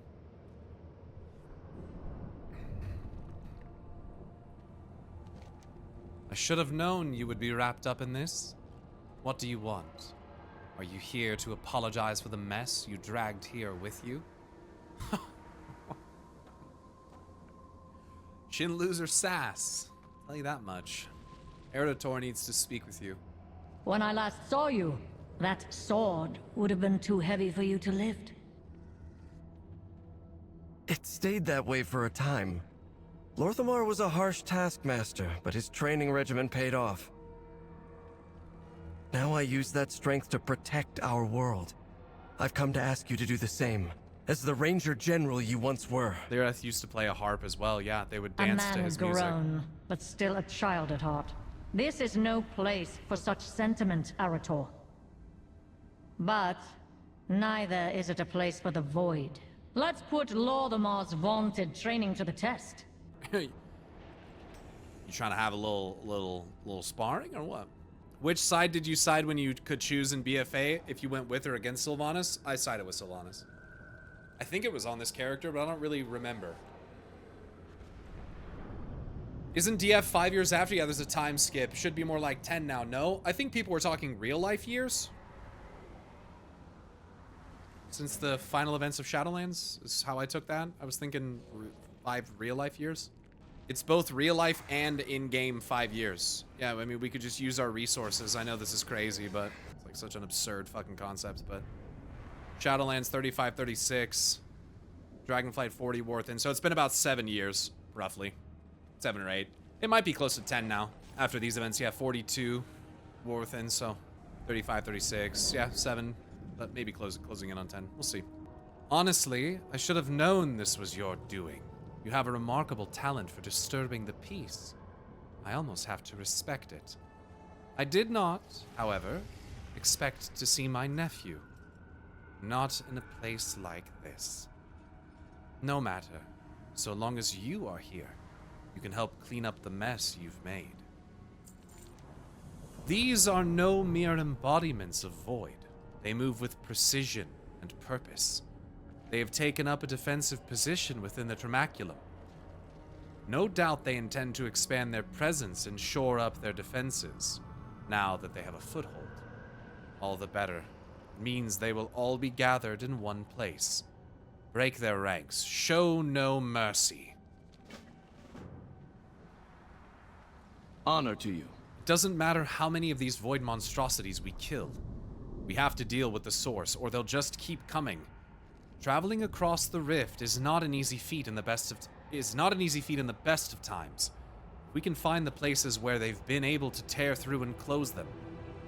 I should have known you would be wrapped up in this. What do you want? Are you here to apologize for the mess you dragged here with you? She didn't lose her sass. Tell you that much. Arator needs to speak with you. When I last saw you, That sword would have been too heavy for you to lift. It stayed that way for a time. Lorthamar was a harsh taskmaster, but his training regimen paid off. Now I use that strength to protect our world. I've come to ask you to do the same, as the Ranger General you once were. Arathi used to play a harp as well, yeah, they would A dance to man his music. grown, but still a child at heart. This is no place for such sentiment, Arator. But neither is it a place for the Void. Let's put Lordamar's vaunted training to the test. You trying to have a little sparring or what? Which side did you side when you could choose in BFA if you went with or against Sylvanas? I sided with Sylvanas. I think it was on this character, but I don't really remember. Isn't DF 5 years after? Yeah, there's a time skip. Should be more like 10 now. No, I think people were talking real life years. Since the final events of Shadowlands is how I took that. I was thinking 5 real life years. It's both real life and in-game 5 years. Yeah, I mean, we could just use our resources. I know this is crazy, but it's like such an absurd fucking concept, but... Shadowlands 35, 36. Dragonflight 40, Warthin. So it's been about 7 years, roughly. 7 or 8. It might be close to 10 now. After these events, yeah, 42 Warthin, so 35, 36. Yeah, 7, but maybe closing in on 10. We'll see. Honestly, I should have known this was your doing. You have a remarkable talent for disturbing the peace. I almost have to respect it. I did not, however, expect to see my nephew. Not in a place like this. No matter, so long as you are here, you can help clean up the mess you've made. These are no mere embodiments of Void. They move with precision and purpose. They have taken up a defensive position within the Tremaculum. No doubt they intend to expand their presence and shore up their defenses, now that they have a foothold. All the better. It means they will all be gathered in one place. Break their ranks. Show no mercy. Honor to you. It doesn't matter how many of these Void monstrosities we kill. We have to deal with the source, or they'll just keep coming. Traveling across the rift is not an easy feat in the best of times. We can find the places where they've been able to tear through and close them,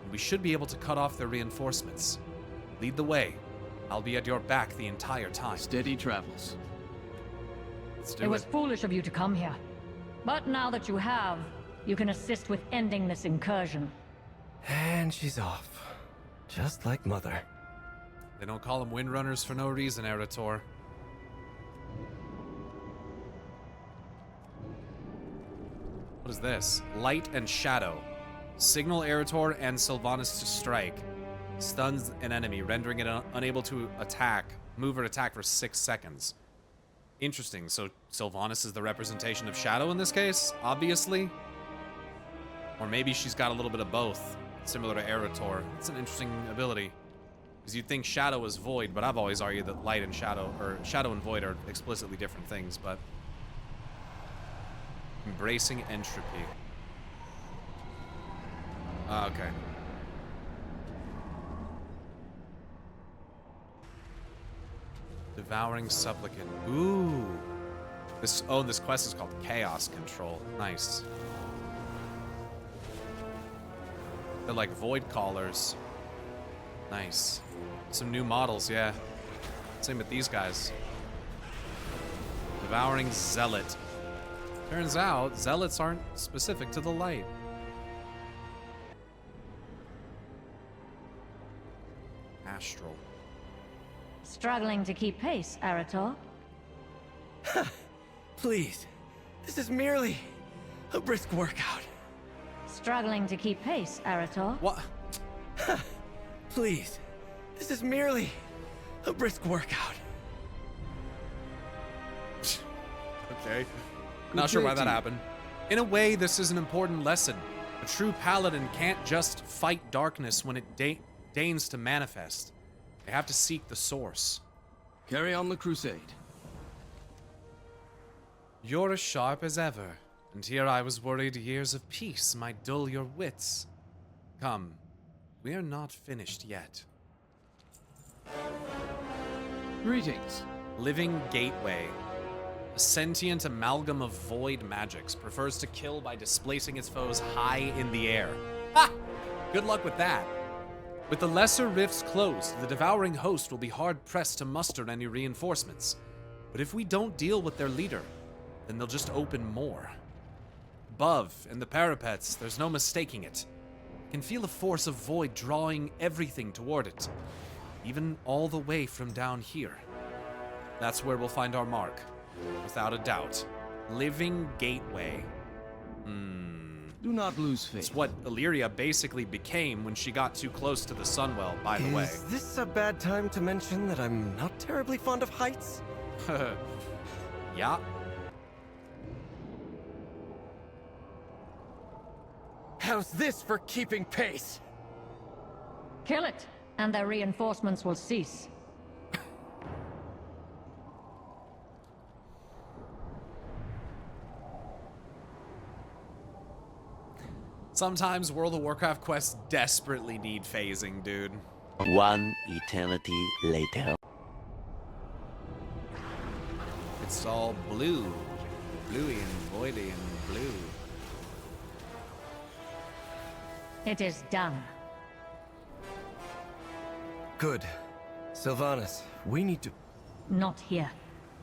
and we should be able to cut off their reinforcements. Lead the way. I'll be at your back the entire time. Steady travels. Let's do It was foolish of you to come here. But now that you have, you can assist with ending this incursion. And she's off. Just like Mother. They don't call them windrunners for no reason, Arator. What is this? Light and Shadow. Signal Arator and Sylvanas to strike. Stuns an enemy, rendering it unable to move or attack for 6 seconds. Interesting, so Sylvanas is the representation of Shadow in this case, obviously? Or maybe she's got a little bit of both, similar to Arator. It's an interesting ability. Because you'd think Shadow is Void, but I've always argued that Light and Shadow, or Shadow and Void are explicitly different things, but... Embracing entropy. Okay. Devouring Supplicant. Ooh. This quest is called Chaos Control. Nice. They're like Void Callers. Nice. Some new models, yeah. Same with these guys. Devouring Zealot. Turns out, Zealots aren't specific to the light. Astral. Struggling to keep pace, Arator? Please, this is merely a brisk workout. Struggling to keep pace, Arator? What? Please, this is merely a brisk workout. Okay. Not sure why that happened. In a way, this is an important lesson. A true paladin can't just fight darkness when it deigns to manifest. They have to seek the source. Carry on the crusade. You're as sharp as ever, and here I was worried years of peace might dull your wits. Come, We are not finished yet. Greetings. Living Gateway. A sentient amalgam of void magics prefers to kill by displacing its foes high in the air. Ha! Good luck with that. With the lesser rifts closed, the devouring host will be hard-pressed to muster any reinforcements. But if we don't deal with their leader, then they'll just open more. Above, in the parapets, there's no mistaking it. I can feel a force of void drawing everything toward it, even all the way from down here. That's where we'll find our mark, without a doubt. Living Gateway. Do not lose faith. It's what Illyria basically became when she got too close to the Sunwell, by the way. Is this a bad time to mention that I'm not terribly fond of heights? Yeah. How's this for keeping pace? Kill it, and their reinforcements will cease. Sometimes World of Warcraft quests desperately need phasing, dude. One eternity later. It's all blue. Bluey and voidy and blue. It is done. Good. Sylvanas, we need to... Not here.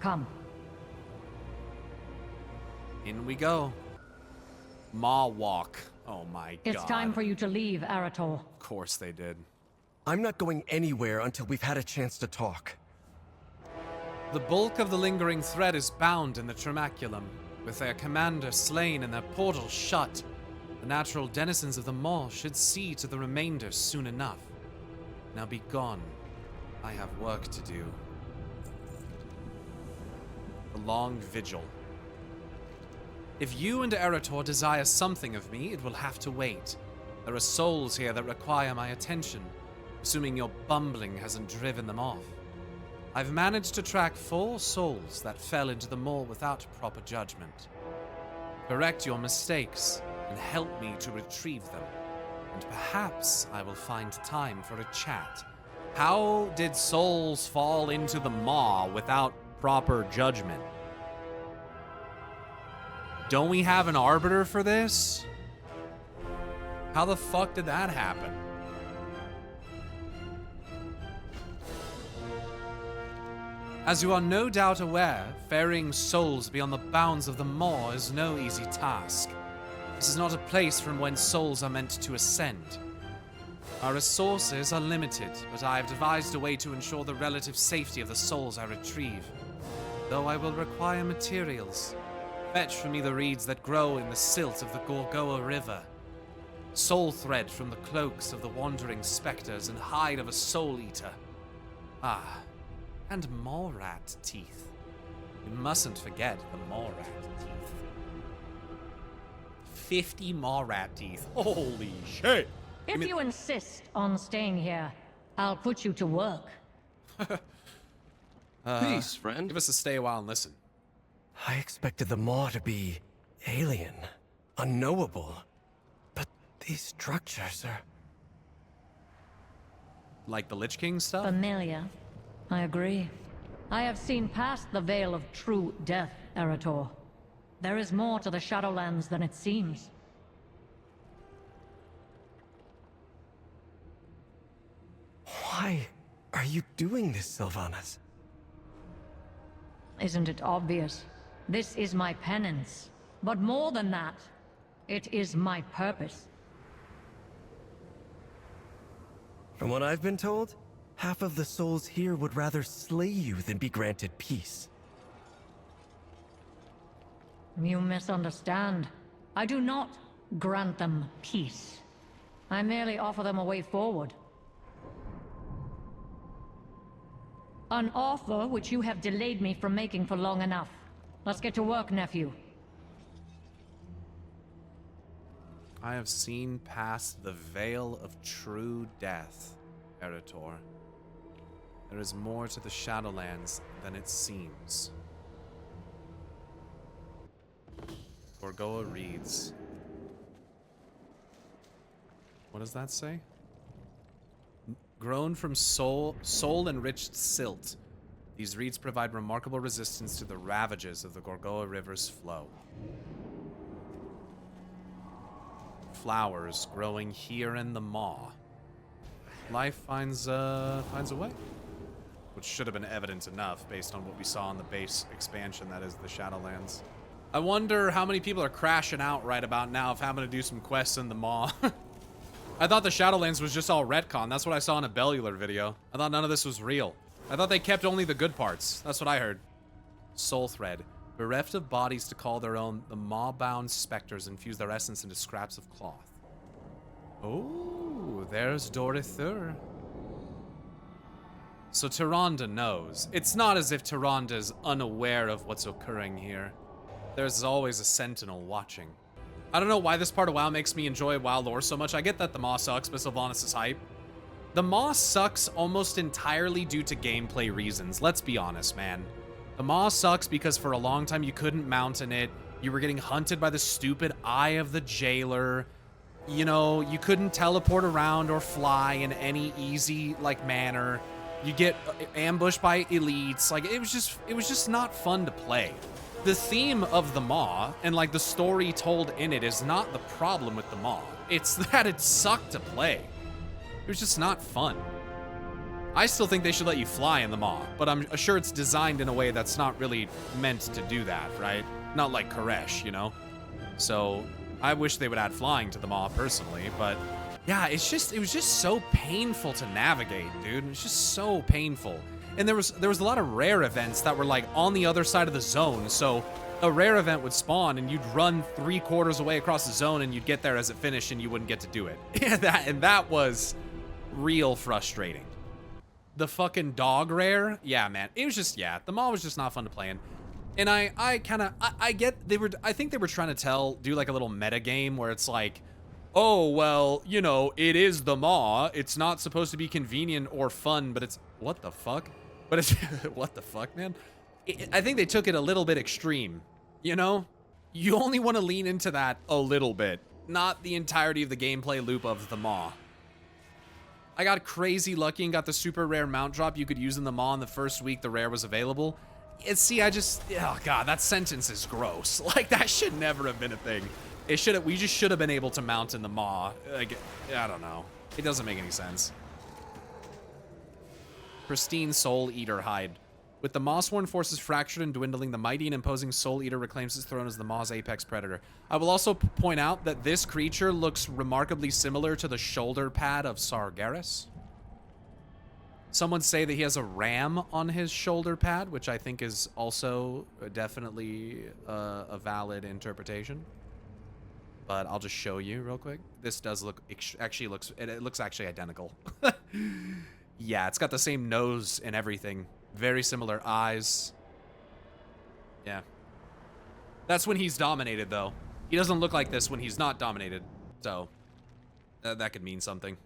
Come. In we go. Maw Walk. Oh my god. It's time for you to leave, Arator. Of course they did. I'm not going anywhere until we've had a chance to talk. The bulk of the lingering threat is bound in the Tremaculum, with their commander slain and their portal shut. The natural denizens of the Maw should see to the remainder soon enough. Now be gone. I have work to do. The long vigil. If you and Arator desire something of me, it will have to wait. There are souls here that require my attention, assuming your bumbling hasn't driven them off. I've managed to track 4 souls that fell into the Maw without proper judgment. Correct your mistakes and help me to retrieve them, and perhaps I will find time for a chat. How did souls fall into the Maw without proper judgment? Don't we have an arbiter for this? How the fuck did that happen? As you are no doubt aware, ferrying souls beyond the bounds of the Maw is no easy task. This is not a place from whence souls are meant to ascend. Our resources are limited, but I have devised a way to ensure the relative safety of the souls I retrieve. Though I will require materials. Fetch for me the reeds that grow in the silt of the Gorgoa River. Soul thread from the cloaks of the wandering specters and hide of a soul eater. Ah, and Mallrat teeth. You mustn't forget the Mallrat teeth. 50 Mallrat teeth. Holy shit! If you insist on staying here, I'll put you to work. Peace, friend. Give us a stay a while and listen. I expected the Maw to be alien, unknowable. But these structures are... Like the Lich King stuff? Familiar. I agree. I have seen past the veil of true death, Arator. There is more to the Shadowlands than it seems. Why are you doing this, Sylvanas? Isn't it obvious? This is my penance. But more than that, it is my purpose. From what I've been told, half of the souls here would rather slay you than be granted peace. You misunderstand. I do not grant them peace. I merely offer them a way forward. An offer which you have delayed me from making for long enough. Let's get to work, nephew. I have seen past the veil of true death, Arator. There is more to the Shadowlands than it seems. Gorgoa reads. What does that say? Grown from soul-enriched silt, these reeds provide remarkable resistance to the ravages of the Gorgoa River's flow. Flowers growing here in the maw. Life finds a way. Which should have been evident enough based on what we saw in the base expansion, that is the Shadowlands. I wonder how many people are crashing out right about now of having to do some quests in the maw. I thought the Shadowlands was just all retcon. That's what I saw in a Bellular video. I thought none of this was real. I thought they kept only the good parts. That's what I heard. Soul Thread. Bereft of bodies to call their own, the maw-bound specters infuse their essence into scraps of cloth. Oh, there's Dorithur. So Tyrande knows. It's not as if Tyrande is unaware of what's occurring here. There's always a sentinel watching. I don't know why this part of WoW makes me enjoy WoW lore so much. I get that the Maw sucks, but Sylvanas is hype. The Maw sucks almost entirely due to gameplay reasons. Let's be honest, man. The Maw sucks because for a long time you couldn't mount in it. You were getting hunted by the stupid Eye of the Jailer. You know, you couldn't teleport around or fly in any easy, like, manner. You get ambushed by elites. Like, it was just not fun to play. The theme of the Maw and like the story told in it is not the problem with the Maw. It's that it sucked to play. It was just not fun. I still think they should let you fly in the Maw, but I'm sure it's designed in a way that's not really meant to do that, right? Not like Koresh, you know? So I wish they would add flying to the Maw personally, but yeah, it was just so painful to navigate, dude. It was just so painful. And there was a lot of rare events that were like on the other side of the zone. So a rare event would spawn and you'd run 3/4 away across the zone and you'd get there as it finished and you wouldn't get to do it. Yeah, that was real frustrating. The fucking dog rare, yeah, man. It was just, yeah, the Maw was just not fun to play in. And I think they were trying to do like a little meta game where it's like, oh, well, you know, it is the Maw. It's not supposed to be convenient or fun, but it's, what the fuck? But it's, what the fuck, man? I think they took it a little bit extreme, you know? You only want to lean into that a little bit, not the entirety of the gameplay loop of the Maw. I got crazy lucky and got the super rare mount drop you could use in the Maw in the first week the rare was available. See, oh god, that sentence is gross. Like, that should never have been a thing. We just should have been able to mount in the Maw. Like, I don't know. It doesn't make any sense. Pristine Soul Eater hide. With the Maw-sworn forces fractured and dwindling, the mighty and imposing Soul Eater reclaims his throne as the Maw's apex predator. I will also point out that this creature looks remarkably similar to the shoulder pad of Sargeras. Someone say that he has a ram on his shoulder pad, which I think is also definitely a valid interpretation. But I'll just show you real quick. This does look, it looks actually identical. Yeah, it's got the same nose and everything. Very similar eyes. Yeah. That's when he's dominated, though. He doesn't look like this when he's not dominated. So, that could mean something.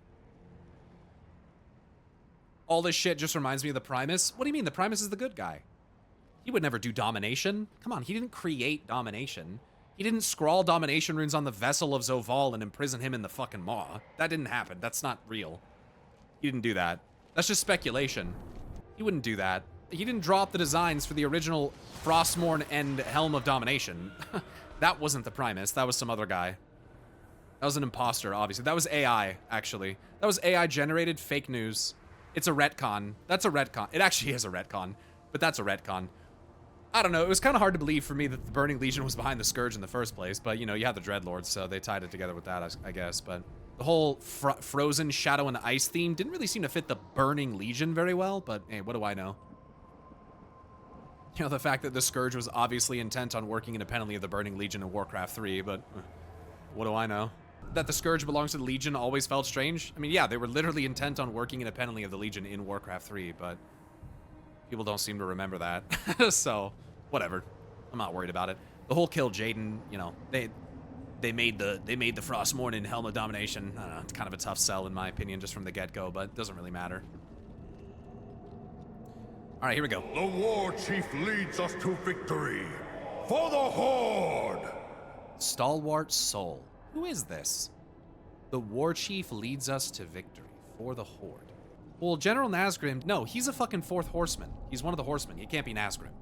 All this shit just reminds me of the Primus. What do you mean? The Primus is the good guy. He would never do domination. Come on, he didn't create domination. He didn't scrawl domination runes on the vessel of Zoval and imprison him in the fucking Maw. That didn't happen. That's not real. He didn't do that. That's just speculation. He wouldn't do that. He didn't draw up the designs for the original Frostmourne and Helm of Domination. That wasn't the Primus. That was some other guy. That was an imposter, obviously. That was AI, actually. That was AI-generated fake news. It's a retcon. That's a retcon. It actually is a retcon, but that's a retcon. I don't know. It was kind of hard to believe for me that the Burning Legion was behind the Scourge in the first place, but, you know, you had the Dreadlords, so they tied it together with that, I guess, but the whole frozen shadow and ice theme didn't really seem to fit the Burning Legion very well, but hey, what do I know? You know, the fact that the Scourge was obviously intent on working independently of the Burning Legion in Warcraft 3, but what do I know? That the Scourge belongs to the Legion always felt strange? I mean, yeah, they were literally intent on working independently of the Legion in Warcraft 3, but people don't seem to remember that. So, whatever. I'm not worried about it. The whole kill Jaden, you know, they made the Frostmourne in Helm of Domination. I don't know, it's kind of a tough sell in my opinion just from the get-go, but it doesn't really matter. All right, here we go. The war chief leads us to victory. For the Horde! Stalwart Soul. Who is this? The war chief leads us to victory for the Horde. Well, General Nazgrim, no, he's a fucking fourth horseman. He's one of the horsemen. He can't be Nazgrim.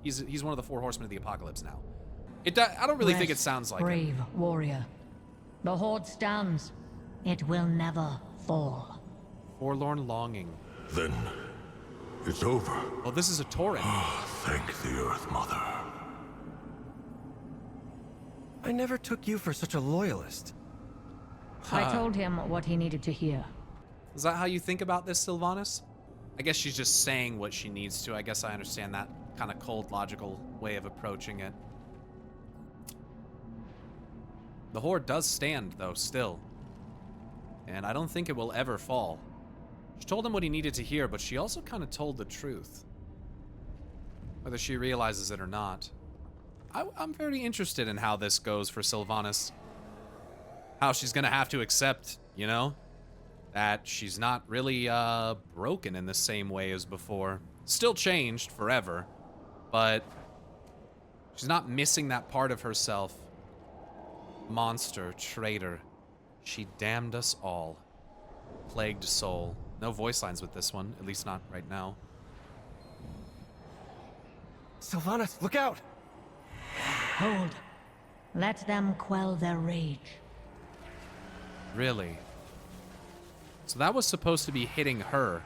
He's one of the four horsemen of the apocalypse now. I don't really think it sounds like brave warrior. The Horde stands. It will never fall. Forlorn longing. Then it's over. Well, this is a Tauren. Thank the Earth Mother. I never took you for such a loyalist. I told him what he needed to hear. Is that how you think about this, Sylvanas? I guess she's just saying what she needs to. I guess I understand that kind of cold, logical way of approaching it. The Horde does stand, though, still. And I don't think it will ever fall. She told him what he needed to hear, but she also kind of told the truth. Whether she realizes it or not. I'm very interested in how this goes for Sylvanas. How she's gonna have to accept, you know, that she's not really broken in the same way as before. Still changed forever, but she's not missing that part of herself. Monster, traitor. She damned us all. Plagued soul. No voice lines with this one, at least not right now. Sylvanas, look out! Hold. Let them quell their rage. Really? So that was supposed to be hitting her.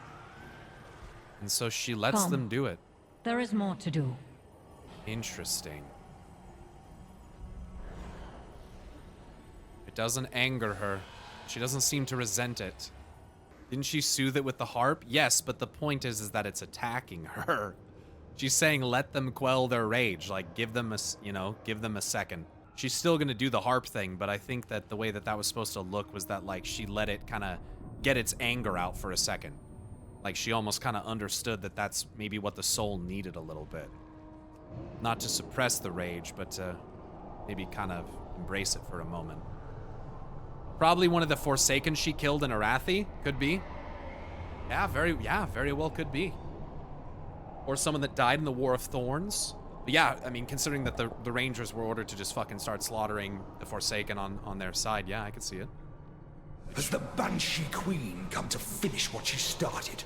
And so she lets Come. them do it. There is more to do. Interesting. It doesn't anger her. She doesn't seem to resent it. Didn't she soothe it with the harp? Yes, but the point is that it's attacking her. She's saying let them quell their rage, like give them a, you know, give them a second. She's still gonna do the harp thing, but I think that the way that that was supposed to look was that like she let it kind of get its anger out for a second. Like she almost kind of understood that that's maybe what the soul needed a little bit. Not to suppress the rage, but to maybe kind of embrace it for a moment. Probably one of the Forsaken she killed in Arathi, could be. Yeah, very well could be. Or someone that died in the War of Thorns. But yeah, I mean, considering that the Rangers were ordered to just fucking start slaughtering the Forsaken on their side, yeah, I could see it. Has the Banshee Queen come to finish what she started?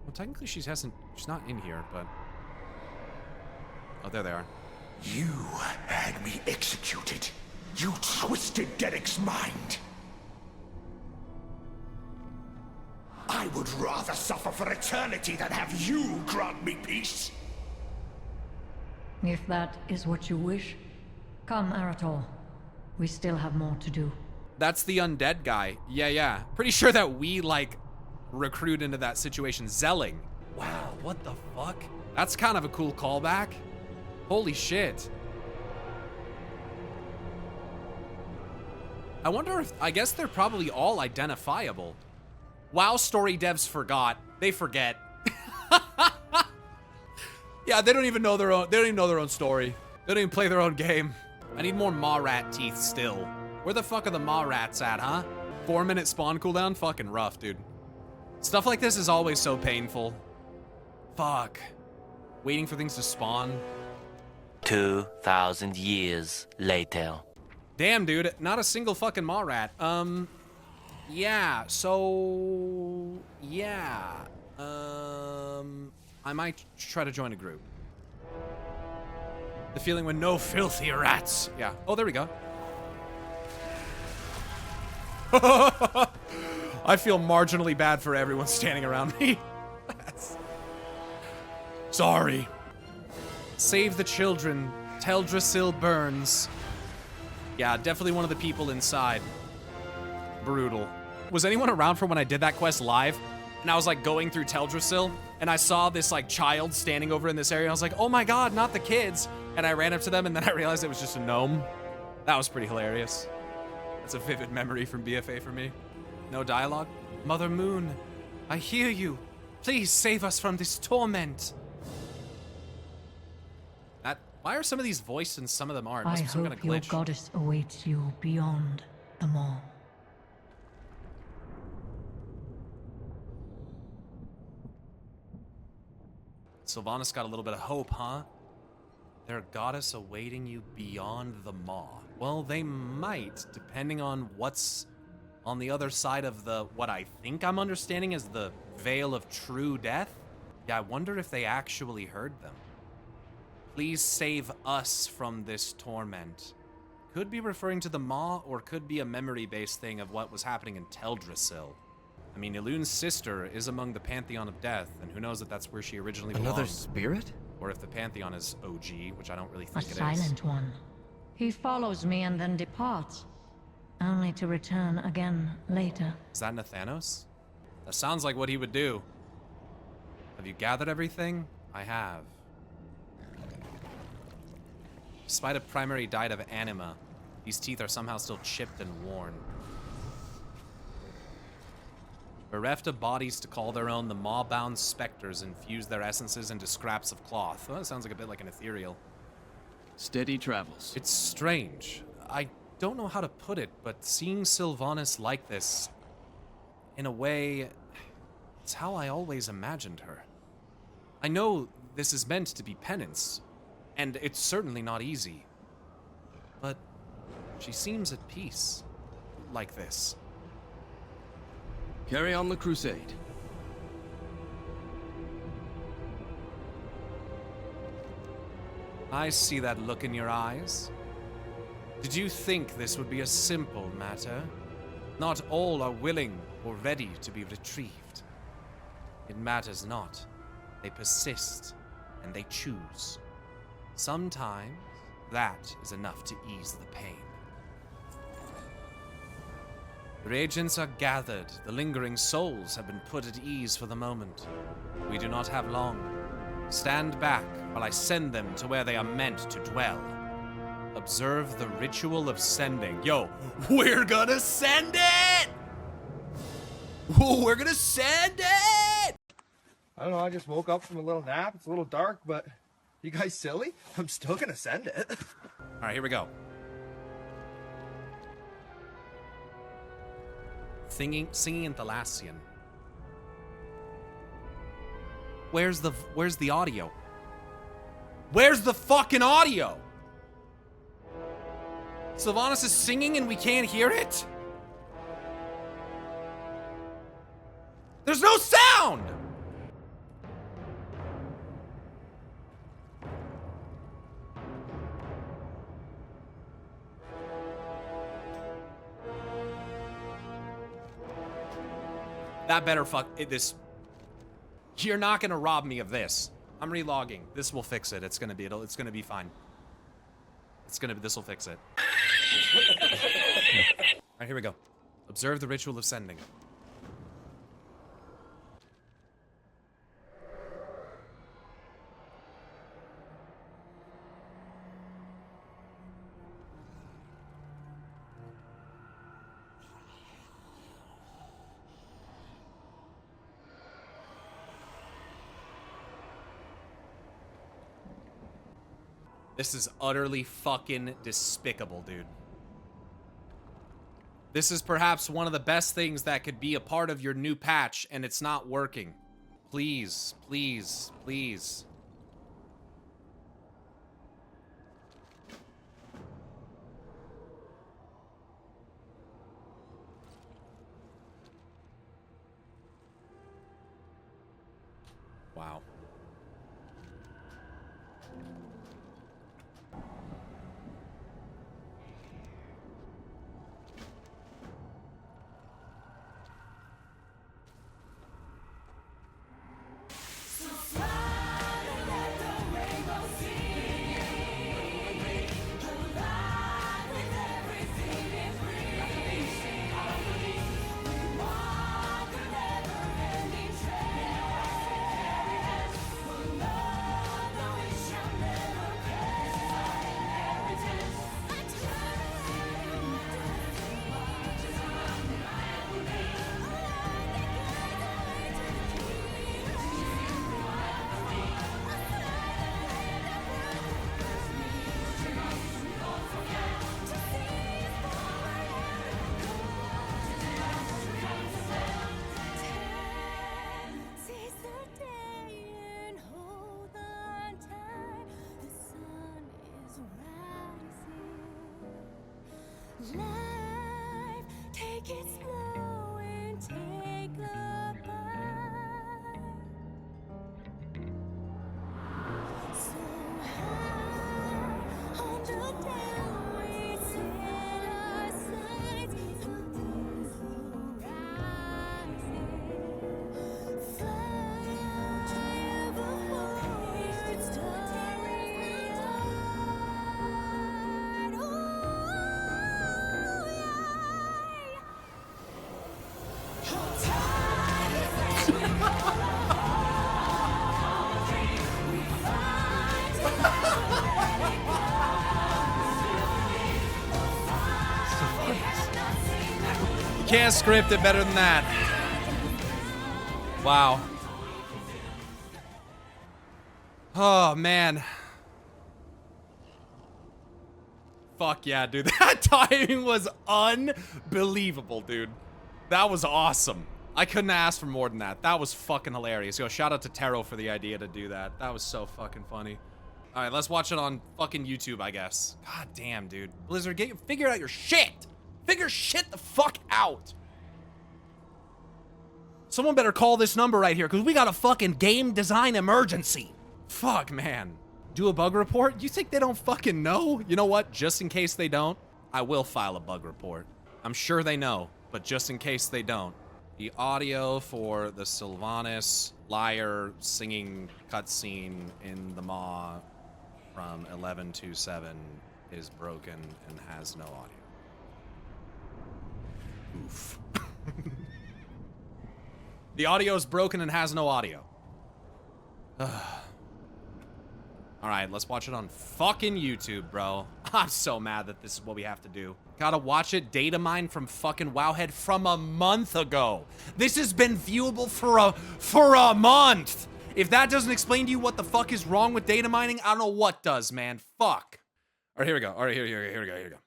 Well, technically she's not in here, but... Oh, there they are. You had me executed. You twisted Derek's mind. I would rather suffer for eternity than have you grant me peace. If that is what you wish, come, Arator. We still have more to do. That's the undead guy. Yeah. Pretty sure that we, like, recruit into that situation. Zelling. Wow, what the fuck? That's kind of a cool callback. Holy shit. I wonder if... I guess they're probably all identifiable. WoW story devs forgot. They forget. Yeah, they don't even know their own... They don't even know their own story. They don't even play their own game. I need more maw rat teeth still. Where the fuck are the maw rats at, huh? 4-minute spawn cooldown? Fucking rough, dude. Stuff like this is always so painful. Fuck. Waiting for things to spawn. 2,000 years later. Damn, dude. Not a single fucking maw rat. Yeah, so... Yeah. I might try to join a group. The feeling when no filthy rats. Yeah. Oh, there we go. I feel marginally bad for everyone standing around me. Sorry. Save the children. Teldrassil burns. Yeah, definitely one of the people inside. Brutal. Was anyone around for when I did that quest live? And I was like going through Teldrassil, and I saw this like child standing over in this area. I was like, oh my god, not the kids. And I ran up to them, and then I realized it was just a gnome. That was pretty hilarious. That's a vivid memory from BFA for me. No dialogue? Mother Moon, I hear you. Please save us from this torment. Why are some of these voiced and some of them aren't? I Must be some kind hope of your glitch. goddess awaits you beyond the maw. Sylvanas got a little bit of hope, huh? Their goddess awaiting you beyond the maw. Well, they might, depending on what's on the other side of the, what I think I'm understanding is the Veil of True Death. Yeah, I wonder if they actually heard them. Please save us from this torment. Could be referring to the Maw, or could be a memory-based thing of what was happening in Teldrassil. I mean, Ilune's sister is among the Pantheon of Death, and who knows if that's where she originally belonged. Another spirit? Or if the Pantheon is OG, which I don't really think A it is. silent one. He follows me and then departs, only to return again later. Is that Nathanos? That sounds like what he would do. Have you gathered everything? I have. Despite a primary diet of anima, these teeth are somehow still chipped and worn. Bereft of bodies to call their own, the maw-bound specters infuse their essences into scraps of cloth. Well, that sounds like a bit like an ethereal. Steady travels. It's strange. I don't know how to put it, but seeing Sylvanas like this, in a way, it's how I always imagined her. I know this is meant to be penance, and it's certainly not easy. But she seems at peace, like this. Carry on the crusade. I see that look in your eyes. Did you think this would be a simple matter? Not all are willing or ready to be retrieved. It matters not. They persist, and they choose. Sometimes, that is enough to ease the pain. The agents are gathered. The lingering souls have been put at ease for the moment. We do not have long. Stand back while I send them to where they are meant to dwell. Observe the ritual of sending. Yo, we're gonna send it! We're gonna send it! I don't know, I just woke up from a little nap. It's a little dark, but you guys silly? I'm still gonna send it. Alright, here we go. Singing in Thalassian. Where's the audio? Where's the fucking audio? Sylvanas is singing and we can't hear it? There's no sound! That better fuck it, this. You're not gonna rob me of this. I'm relogging. This will fix it. It's gonna be fine. This will fix it. Alright, here we go. Observe the ritual of sending. This is utterly fucking despicable, dude. This is perhaps one of the best things that could be a part of your new patch, and it's not working. Please, please, please. Wow. Life, take its You can't script it better than that. Wow. Oh, man. Fuck yeah, dude. That timing was unbelievable, dude. That was awesome. I couldn't ask for more than that. That was fucking hilarious. Yo, shout out to Taro for the idea to do that. That was so fucking funny. All right, let's watch it on fucking YouTube, I guess. God damn, dude. Blizzard, figure out your shit. Figure shit the fuck out. Someone better call this number right here, because we got a fucking game design emergency. Fuck, man. Do a bug report? You think they don't fucking know? You know what? Just in case they don't, I will file a bug report. I'm sure they know, but just in case they don't. The audio for the Sylvanas liar singing cutscene in the Maw from 11:27 is broken and has no audio. Oof. The audio is broken and has no audio. Alright, let's watch it on fucking YouTube, bro. I'm so mad that this is what we have to do. Gotta watch it data mine from fucking Wowhead from a month ago. This has been viewable for a month. If that doesn't explain to you what the fuck is wrong with data mining, I don't know what does, man. Fuck. Alright, here we go. Alright, here we go.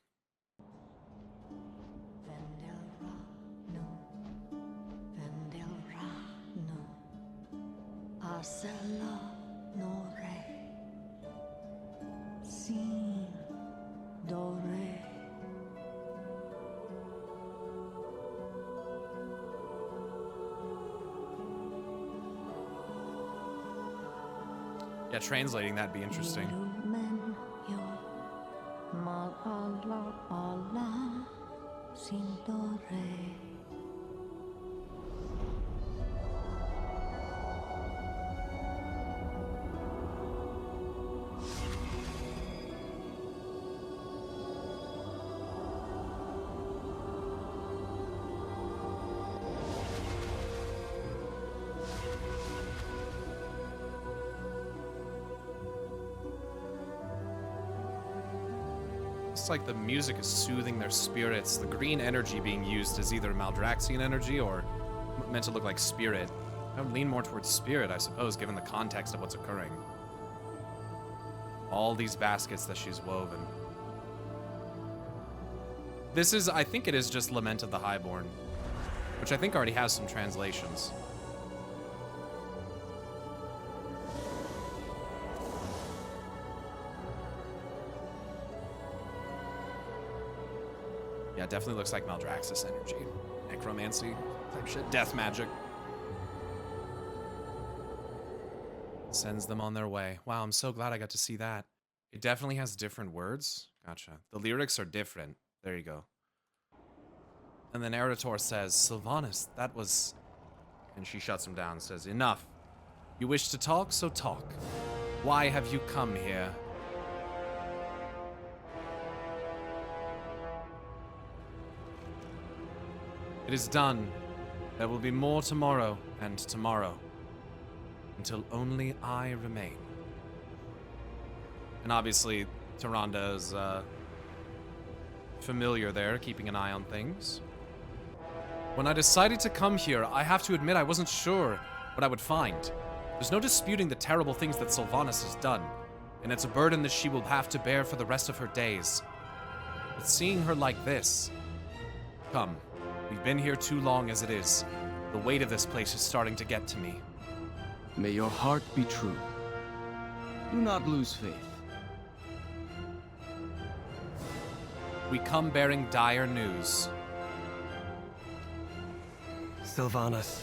Yeah, translating that'd be interesting. It's like the music is soothing their spirits. The green energy being used is either Maldraxian energy or meant to look like spirit. I would lean more towards spirit, I suppose, given the context of what's occurring. All these baskets that she's woven. This is, I think it is just Lament of the Highborn, which I think already has some translations. Yeah, it definitely looks like Maldraxxus energy. Necromancy type shit. Death magic. Sends them on their way. Wow, I'm so glad I got to see that. It definitely has different words. Gotcha. The lyrics are different. There you go. And the narrator says, Sylvanas, that was... And she shuts him down and says, enough. You wish to talk, so talk. Why have you come here? It is done. There will be more tomorrow and tomorrow. Until only I remain. And obviously, Tyrande is familiar there, keeping an eye on things. When I decided to come here, I have to admit I wasn't sure what I would find. There's no disputing the terrible things that Sylvanas has done, and it's a burden that she will have to bear for the rest of her days. But seeing her like this... Come. We've been here too long as it is. The weight of this place is starting to get to me. May your heart be true. Do not lose faith. We come bearing dire news. Sylvanas,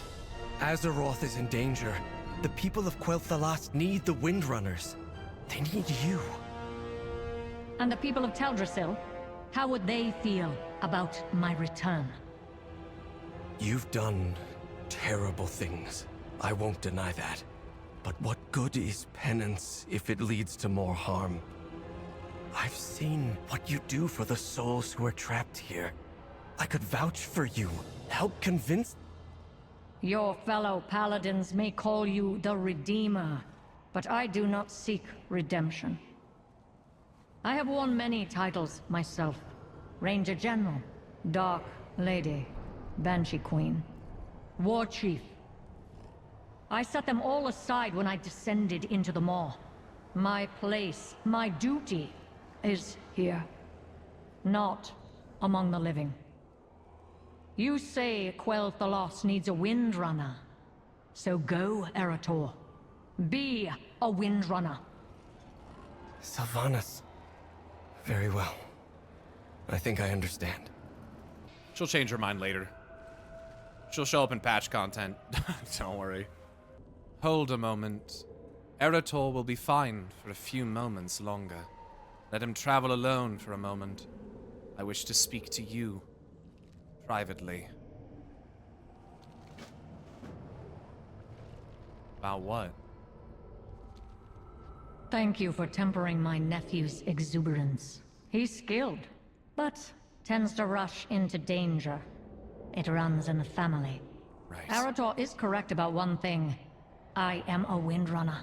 Azeroth is in danger. The people of Quel'Thalas need the Windrunners. They need you. And the people of Teldrassil, how would they feel about my return? You've done terrible things. I won't deny that. But what good is penance if it leads to more harm? I've seen what you do for the souls who are trapped here. I could vouch for you, help convince... Your fellow paladins may call you the Redeemer, but I do not seek redemption. I have worn many titles myself. Ranger General, Dark Lady, Banshee Queen, War Chief. I set them all aside when I descended into the Maw. My place, my duty, is here. Not among the living. You say Quel'Thalas needs a Windrunner. So go, Arator. Be a Windrunner. Sylvanas. Very well. I think I understand. She'll change her mind later. She'll show up in patch content. Don't worry. Hold a moment. Arator will be fine for a few moments longer. Let him travel alone for a moment. I wish to speak to you. Privately. About what? Thank you for tempering my nephew's exuberance. He's skilled, but tends to rush into danger. It runs in the family. Right. Arator is correct about one thing. I am a Windrunner.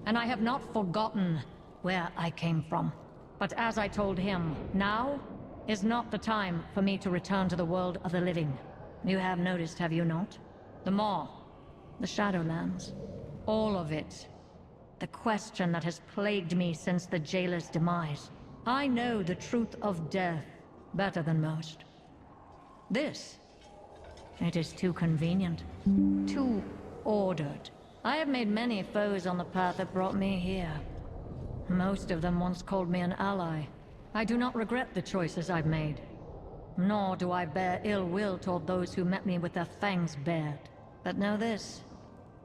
And I have not forgotten where I came from. But as I told him, now is not the time for me to return to the world of the living. You have noticed, have you not? The Maw, the Shadowlands, all of it. The question that has plagued me since the jailer's demise. I know the truth of death better than most. This, it is too convenient, too ordered. I have made many foes on the path that brought me here. Most of them once called me an ally. I do not regret the choices I've made. Nor do I bear ill will toward those who met me with their fangs bared. But know this,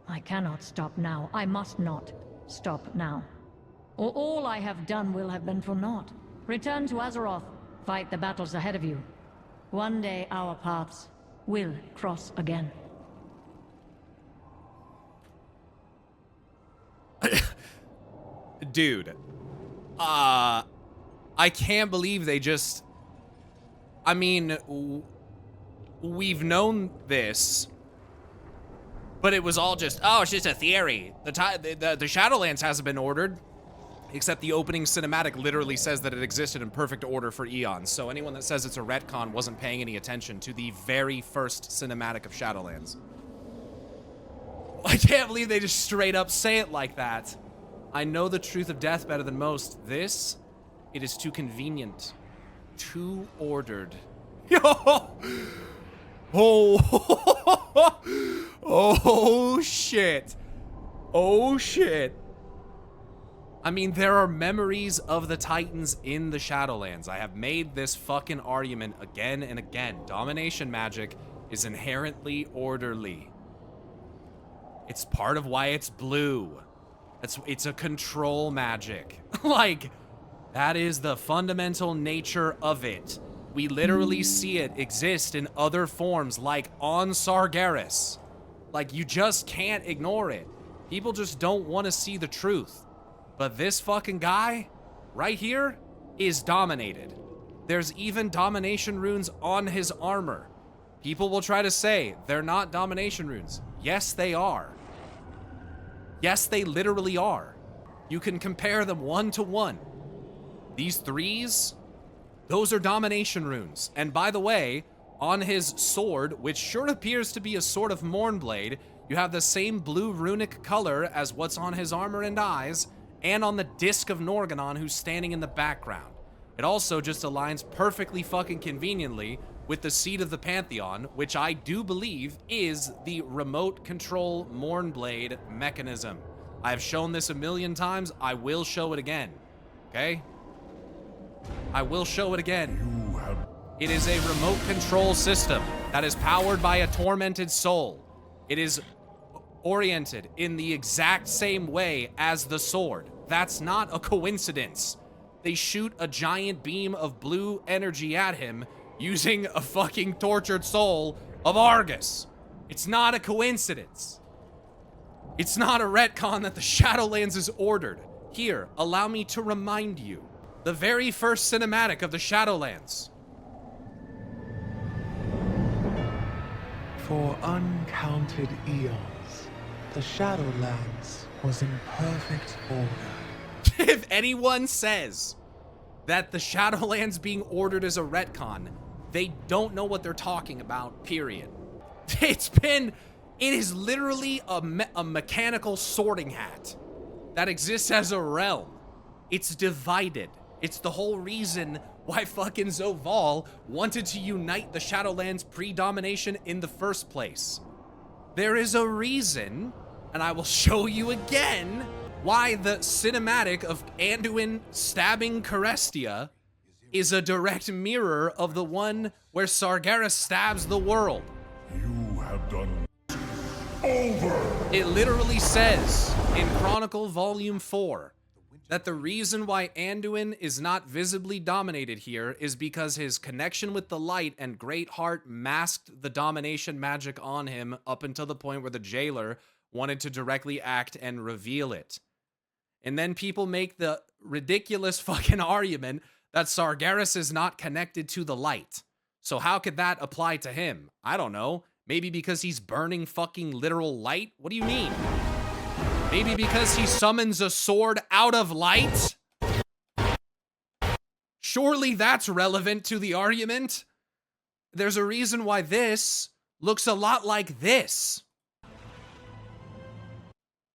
I cannot stop now. I must not stop now. Or all I have done will have been for naught. Return to Azeroth, fight the battles ahead of you. One day our paths will cross again. Dude. I can't believe they just... I mean, we've known this, but it was all just, oh, it's just a theory. The Shadowlands hasn't been ordered, except the opening cinematic literally says that it existed in perfect order for eons. So anyone that says it's a retcon wasn't paying any attention to the very first cinematic of Shadowlands. I can't believe they just straight up say it like that. I know the truth of death better than most. This, it is too convenient. Too ordered. Yo! Oh! Oh, shit. Oh, shit. I mean, there are memories of the Titans in the Shadowlands. I have made this fucking argument again and again. Domination magic is inherently orderly. It's part of why it's blue. It's a control magic. Like, that is the fundamental nature of it. We literally see it exist in other forms, like on Sargeras. Like, you just can't ignore it. People just don't want to see the truth. But this fucking guy, right here, is dominated. There's even domination runes on his armor. People will try to say they're not domination runes. Yes, they are. Yes, they literally are. You can compare them 1 to 1. These 3s, those are domination runes. And by the way, on his sword, which sure appears to be a sword of Mournblade, you have the same blue runic color as what's on his armor and eyes, and on the disc of Norganon who's standing in the background. It also just aligns perfectly fucking conveniently with the seat of the Pantheon, which I do believe is the remote control Mournblade mechanism. I've shown this a million times. I will show it again. Okay? I will show it again. It is a remote control system that is powered by a tormented soul. It is oriented in the exact same way as the sword. That's not a coincidence. They shoot a giant beam of blue energy at him using a fucking tortured soul of Argus. It's not a coincidence. It's not a retcon that the Shadowlands is ordered. Here, allow me to remind you. The very first cinematic of the Shadowlands. For uncounted eons, the Shadowlands was in perfect order. If anyone says that the Shadowlands being ordered is a retcon, they don't know what they're talking about, period. It is literally a mechanical sorting hat that exists as a realm. It's divided. It's the whole reason why fucking Zoval wanted to unite the Shadowlands pre-domination in the first place. There is a reason, and I will show you again, why the cinematic of Anduin stabbing Carestia is a direct mirror of the one where Sargeras stabs the world. You have done over. It literally says in Chronicle Volume 4 that the reason why Anduin is not visibly dominated here is because his connection with the light and Great Heart masked the domination magic on him up until the point where the jailer wanted to directly act and reveal it. And then people make the ridiculous fucking argument that Sargeras is not connected to the light. So how could that apply to him? I don't know. Maybe because he's burning fucking literal light? What do you mean? Maybe because he summons a sword out of light? Surely that's relevant to the argument. There's a reason why this looks a lot like this.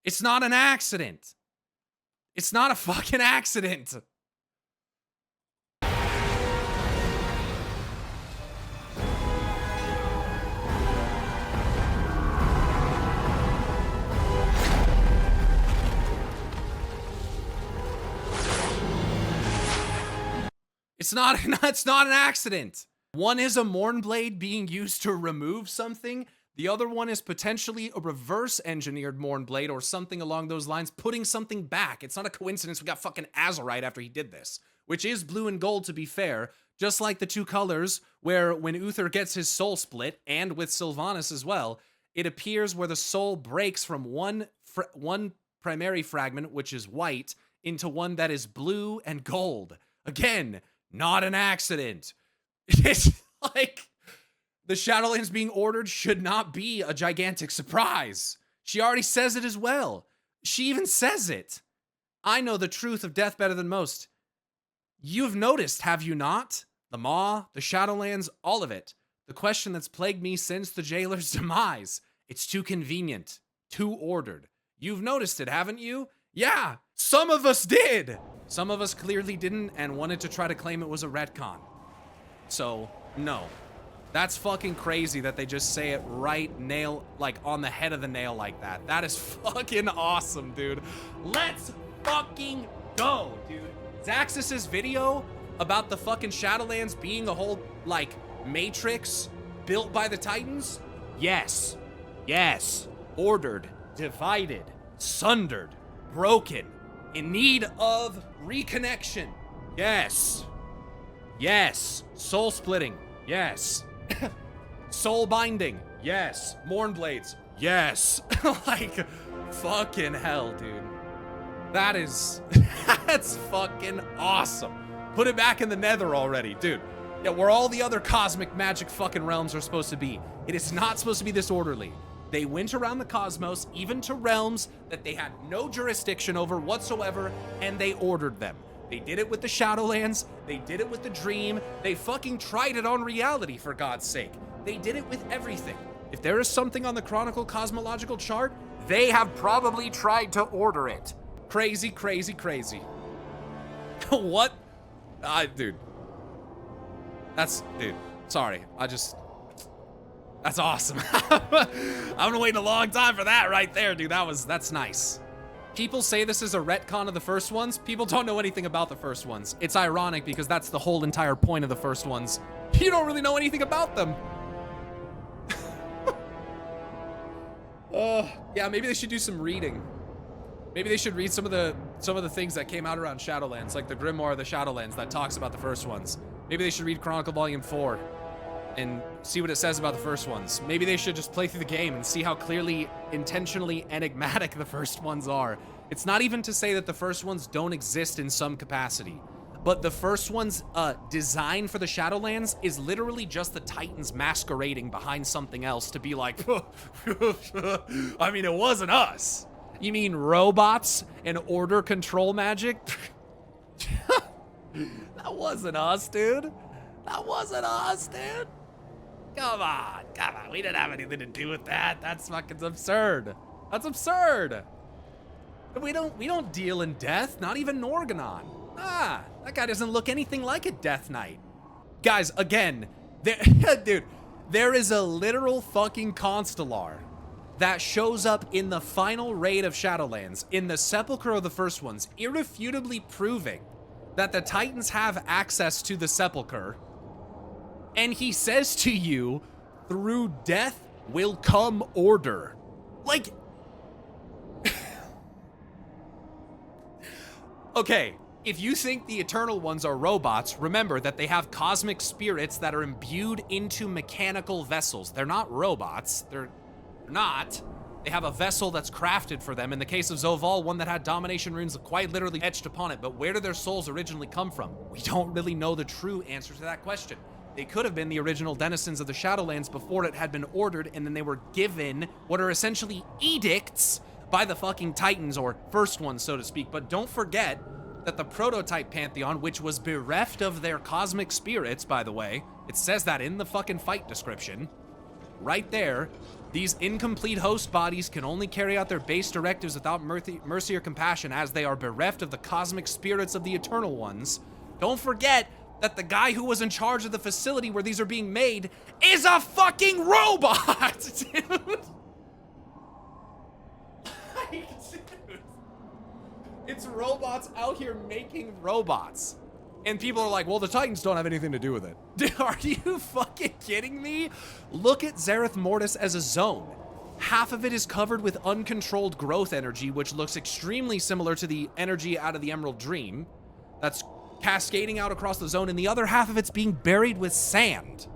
It's not an accident. It's not a fucking accident. It's not an accident. One is a Mournblade being used to remove something. The other one is potentially a reverse engineered Mournblade or something along those lines, putting something back. It's not a coincidence we got fucking Azurite after he did this, which is blue and gold to be fair, just like the two colors where when Uther gets his soul split, and with Sylvanas as well, it appears where the soul breaks from one primary fragment, which is white, into one that is blue and gold. Again, not an accident. It's like the Shadowlands being ordered should not be a gigantic surprise. She already says it as well. She even says it. I know the truth of death better than most. You've noticed, have you not? The Maw, the Shadowlands, all of it. The question that's plagued me since the jailer's demise. It's too convenient, too ordered. You've noticed it, haven't you? Yeah, some of us did. Some of us clearly didn't and wanted to try to claim it was a retcon. So, no. That's fucking crazy that they just say it right nail, like on the head of the nail like that. That is fucking awesome, dude. Let's fucking go, dude. Zaxxus's video about the fucking Shadowlands being a whole, like, matrix built by the Titans? Yes. Yes. Ordered, divided, sundered, broken, in need of reconnection. Yes. Yes. Soul splitting. Yes. Soul binding. Yes. Mournblades. Yes. Like, fucking hell, dude. That's fucking awesome. Put it back in the nether already, dude. Yeah, where all the other cosmic magic fucking realms are supposed to be. It is not supposed to be this orderly. They went around the cosmos, even to realms that they had no jurisdiction over whatsoever, and they ordered them. They did it with the Shadowlands. They did it with the Dream. They fucking tried it on reality, for God's sake. They did it with everything. If there is something on the Chronicle cosmological chart, they have probably tried to order it. Crazy, crazy, crazy. What? Dude. Dude, sorry. That's awesome. I've been waiting a long time for that right there, dude. That's nice. People say this is a retcon of the first ones. People don't know anything about the first ones. It's ironic because that's the whole entire point of the first ones. You don't really know anything about them. Yeah, maybe they should do some reading. Maybe they should read some of the things that came out around Shadowlands, like the Grimoire of the Shadowlands that talks about the first ones. Maybe they should read Chronicle Volume 4 and see what it says about the first ones. Maybe they should just play through the game and see how clearly, intentionally enigmatic the first ones are. It's not even to say that the first ones don't exist in some capacity. but the first one's design for the Shadowlands is literally just the Titans masquerading behind something else to be like, I mean, it wasn't us. You mean robots and order control magic? That wasn't us, dude. That wasn't us, dude. Come on. We didn't have anything to do with that. That's fucking absurd. That's absurd. We don't deal in death, not even Norganon. That guy doesn't look anything like a Death Knight. Guys, again, dude, there is a literal fucking Constellar that shows up in the final raid of Shadowlands, in the Sepulchre of the first ones, irrefutably proving that the Titans have access to the Sepulchre, and he says to you, through death will come order. Like, okay, if you think the Eternal Ones are robots, remember that they have cosmic spirits that are imbued into mechanical vessels. They're not robots. They're not. They have a vessel that's crafted for them. In the case of Zoval, one that had domination runes quite literally etched upon it. But where do their souls originally come from? We don't really know the true answer to that question. They could have been the original denizens of the Shadowlands before it had been ordered, and then they were given what are essentially edicts by the fucking Titans, or first ones, so to speak. But don't forget that the prototype pantheon, which was bereft of their cosmic spirits, by the way, it says that in the fucking fight description, right there, these incomplete host bodies can only carry out their base directives without mercy or compassion, as they are bereft of the cosmic spirits of the Eternal Ones. Don't forget that the guy who was in charge of the facility where these are being made is a fucking robot, dude. Dude. It's robots out here making robots. And people are like, well, the Titans don't have anything to do with it. Dude, are you fucking kidding me? Look at Zareth Mortis as a zone. Half of it is covered with uncontrolled growth energy, which looks extremely similar to the energy out of the Emerald Dream. That's cascading out across the zone, and the other half of it's being buried with sand.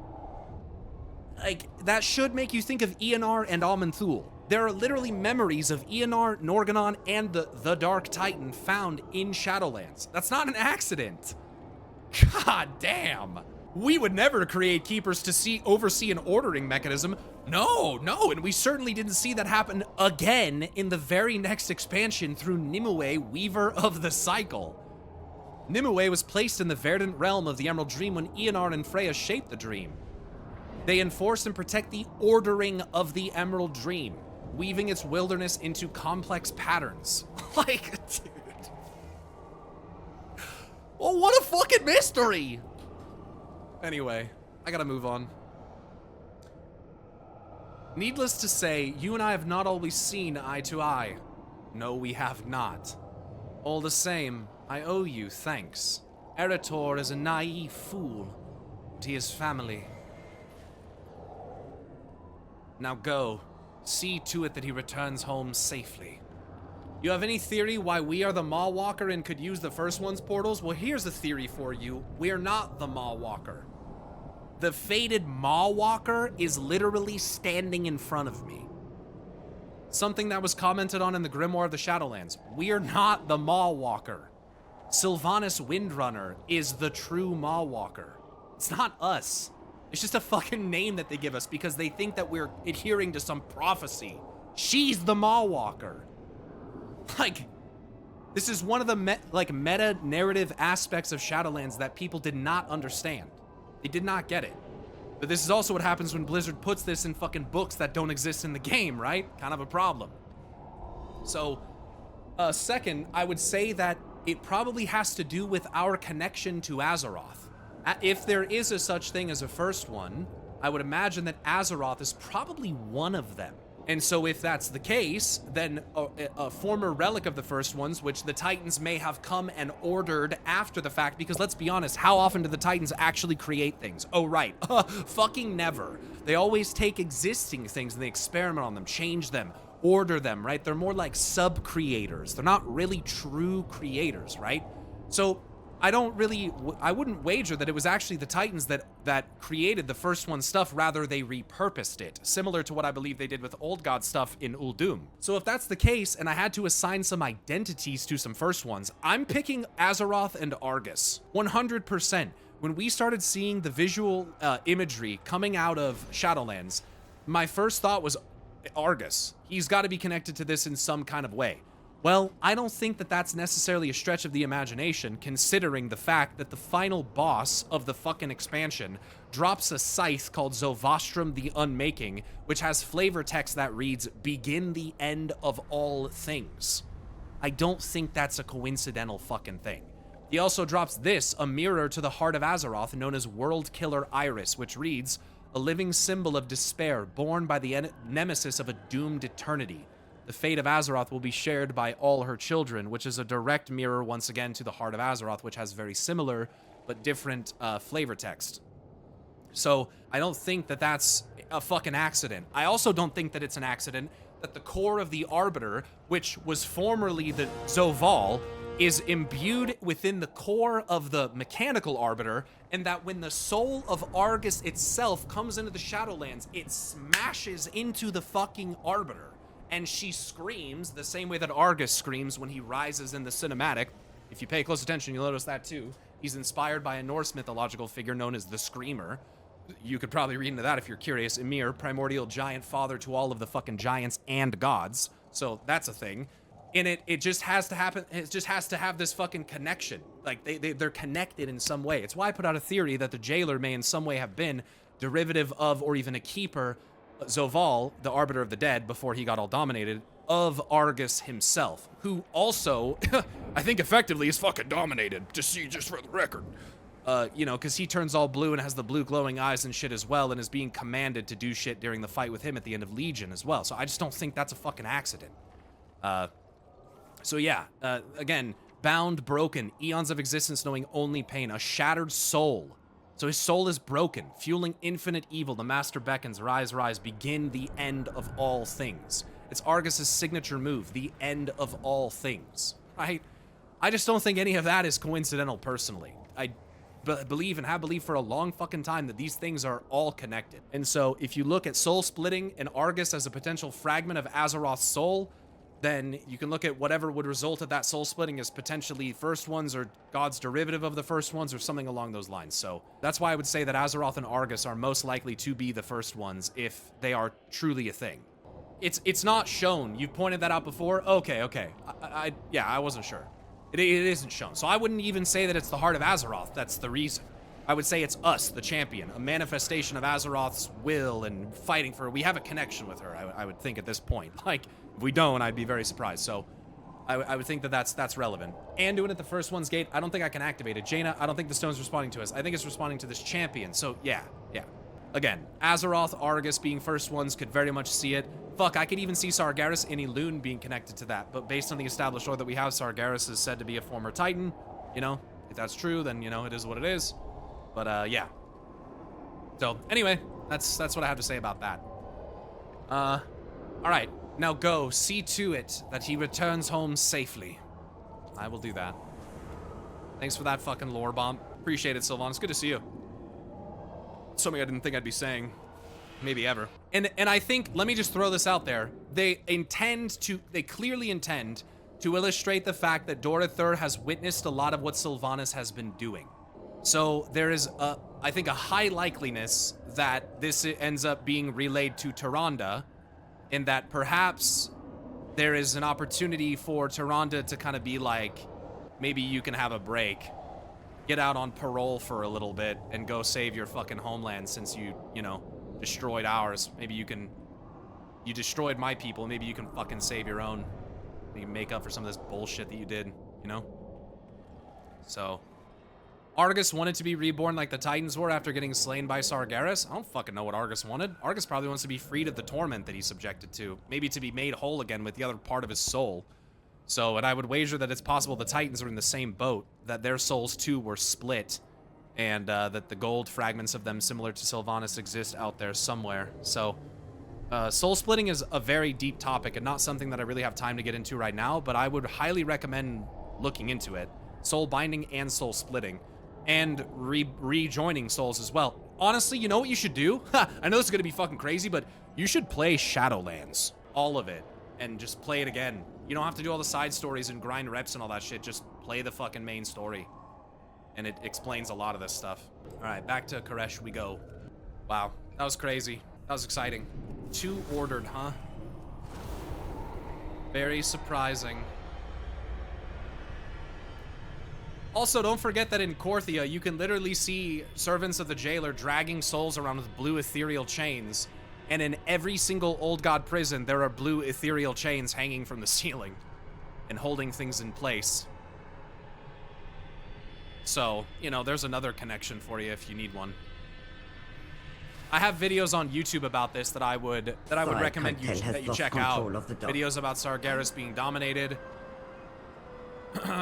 Like, that should make you think of Eonar and Aman'Thul. There are literally memories of Eonar, Norganon, and the Dark Titan found in Shadowlands. That's not an accident. God damn. We would never create keepers to oversee an ordering mechanism. No, and we certainly didn't see that happen again in the very next expansion through Nimue, Weaver of the Cycle. Nimue was placed in the verdant realm of the Emerald Dream when Eonar and Freya shaped the dream. They enforce and protect the ordering of the Emerald Dream, weaving its wilderness into complex patterns. Like, dude. Well, what a fucking mystery! Anyway, I gotta move on. Needless to say, you and I have not always seen eye to eye. No, we have not. All the same, I owe you thanks. Arator is a naive fool, but he is family. Now go. See to it that he returns home safely. You have any theory why we are the Maw Walker and could use the first one's portals? Well, here's a theory for you. We're not the Maw Walker. The fated Maw Walker is literally standing in front of me. Something that was commented on in the Grimoire of the Shadowlands. We're not the Maw Walker. Sylvanas Windrunner is the true Maw Walker. It's not us. It's just a fucking name that they give us because they think that we're adhering to some prophecy. She's the Maw Walker. Like, this is one of the meta-narrative aspects of Shadowlands that people did not understand. They did not get it. But this is also what happens when Blizzard puts this in fucking books that don't exist in the game, right? Kind of a problem. So, second, I would say that it probably has to do with our connection to Azeroth. If there is a such thing as a first one, I would imagine that Azeroth is probably one of them. And so if that's the case, then a former relic of the first ones, which the Titans may have come and ordered after the fact, because let's be honest, how often do the Titans actually create things? Oh, right. Fucking never. They always take existing things and they experiment on them, change them, order them, right? They're more like sub-creators. They're not really true creators, right? So I wouldn't wager that it was actually the Titans that created the first one stuff, rather they repurposed it, similar to what I believe they did with Old God stuff in Uldum. So if that's the case, and I had to assign some identities to some first ones, I'm picking Azeroth and Argus, 100%. When we started seeing the visual imagery coming out of Shadowlands, my first thought was Argus. He's got to be connected to this in some kind of way. Well, I don't think that that's necessarily a stretch of the imagination, considering the fact that the final boss of the fucking expansion drops a scythe called Zovastrum the Unmaking, which has flavor text that reads, "Begin the end of all things." I don't think that's a coincidental fucking thing. He also drops this, a mirror to the heart of Azeroth, known as World Killer Iris, which reads, "A living symbol of despair, born by the nemesis of a doomed eternity. The fate of Azeroth will be shared by all her children," which is a direct mirror, once again, to the Heart of Azeroth, which has very similar but different flavor text. So I don't think that that's a fucking accident. I also don't think that it's an accident that the core of the Arbiter, which was formerly the Zoval, is imbued within the core of the mechanical Arbiter, and that when the soul of Argus itself comes into the Shadowlands, it smashes into the fucking Arbiter. And she screams the same way that Argus screams when he rises in the cinematic. If you pay close attention, you'll notice that too. He's inspired by a Norse mythological figure known as the Screamer. You could probably read into that if you're curious. Ymir, primordial giant father to all of the fucking giants and gods. So that's a thing. And it just has to happen. It just has to have this fucking connection. Like they're connected in some way. It's why I put out a theory that the Jailer may in some way have been derivative of, or even a keeper, Zoval, the Arbiter of the Dead, before he got all dominated, of Argus himself, who also, I think effectively is fucking dominated, just for the record. You know, because he turns all blue and has the blue glowing eyes and shit as well, and is being commanded to do shit during the fight with him at the end of Legion as well. So I just don't think that's a fucking accident. So yeah, again, bound, broken, eons of existence knowing only pain, a shattered soul. So his soul is broken, fueling infinite evil. The master beckons, rise, rise, begin the end of all things. It's Argus's signature move, the end of all things. I just don't think any of that is coincidental, personally. I believe and have believed for a long fucking time that these things are all connected. And so if you look at soul splitting and Argus as a potential fragment of Azeroth's soul, then you can look at whatever would result of that soul splitting as potentially first ones or God's derivative of the first ones or something along those lines. So that's why I would say that Azeroth and Argus are most likely to be the first ones if they are truly a thing. It's not shown. You pointed that out before. Okay. Yeah, I wasn't sure. It isn't shown. So I wouldn't even say that it's the heart of Azeroth. That's the reason. I would say it's us, the champion, a manifestation of Azeroth's will and fighting for her. We have a connection with her, I would think at this point. Like, if we don't, I'd be very surprised. So I would think that that's relevant. And doing it the first one's gate, I don't think I can activate it. Jaina, I don't think the stone's responding to us. I think it's responding to this champion. So yeah. Again, Azeroth, Argus being first ones could very much see it. Fuck, I could even see Sargeras and Elune being connected to that. But based on the established lore that we have, Sargeras is said to be a former Titan. You know, if that's true, then, you know, it is what it is. But, yeah. So, anyway, that's what I have to say about that. Alright. Now go, see to it that he returns home safely. I will do that. Thanks for that fucking lore bomb. Appreciate it, Sylvanas. Good to see you. Something I didn't think I'd be saying. Maybe ever. And I think, let me just throw this out there. They clearly intend to illustrate the fact that Dorothur has witnessed a lot of what Sylvanas has been doing. So there is, I think, a high likeliness that this ends up being relayed to Tyrande, in that perhaps there is an opportunity for Tyrande to kind of be like, maybe you can have a break, get out on parole for a little bit, and go save your fucking homeland since you know, destroyed ours. Maybe you destroyed my people, maybe you can fucking save your own. You can make up for some of this bullshit that you did, you know? So, Argus wanted to be reborn like the Titans were after getting slain by Sargeras. I don't fucking know what Argus wanted. Argus probably wants to be freed of the torment that he's subjected to. Maybe to be made whole again with the other part of his soul. So, and I would wager that it's possible the Titans are in the same boat, that their souls too were split, and that the gold fragments of them similar to Sylvanas exist out there somewhere. So, soul splitting is a very deep topic and not something that I really have time to get into right now, but I would highly recommend looking into it. soul binding and soul splitting, and rejoining souls as well. Honestly, you know what you should do? I know this is gonna be fucking crazy, but you should play Shadowlands, all of it, and just play it again. You don't have to do all the side stories and grind reps and all that shit. Just play the fucking main story, and it explains a lot of this stuff. All right, back to Koresh we go. Wow, that was crazy. That was exciting. 2 ordered, huh? Very surprising. Also, don't forget that in Korthia, you can literally see servants of the jailer dragging souls around with blue ethereal chains. And in every single Old God prison, there are blue ethereal chains hanging from the ceiling and holding things in place. So, you know, there's another connection for you if you need one. I have videos on YouTube about this that I would recommend that you check out. Videos about Sargeras being dominated,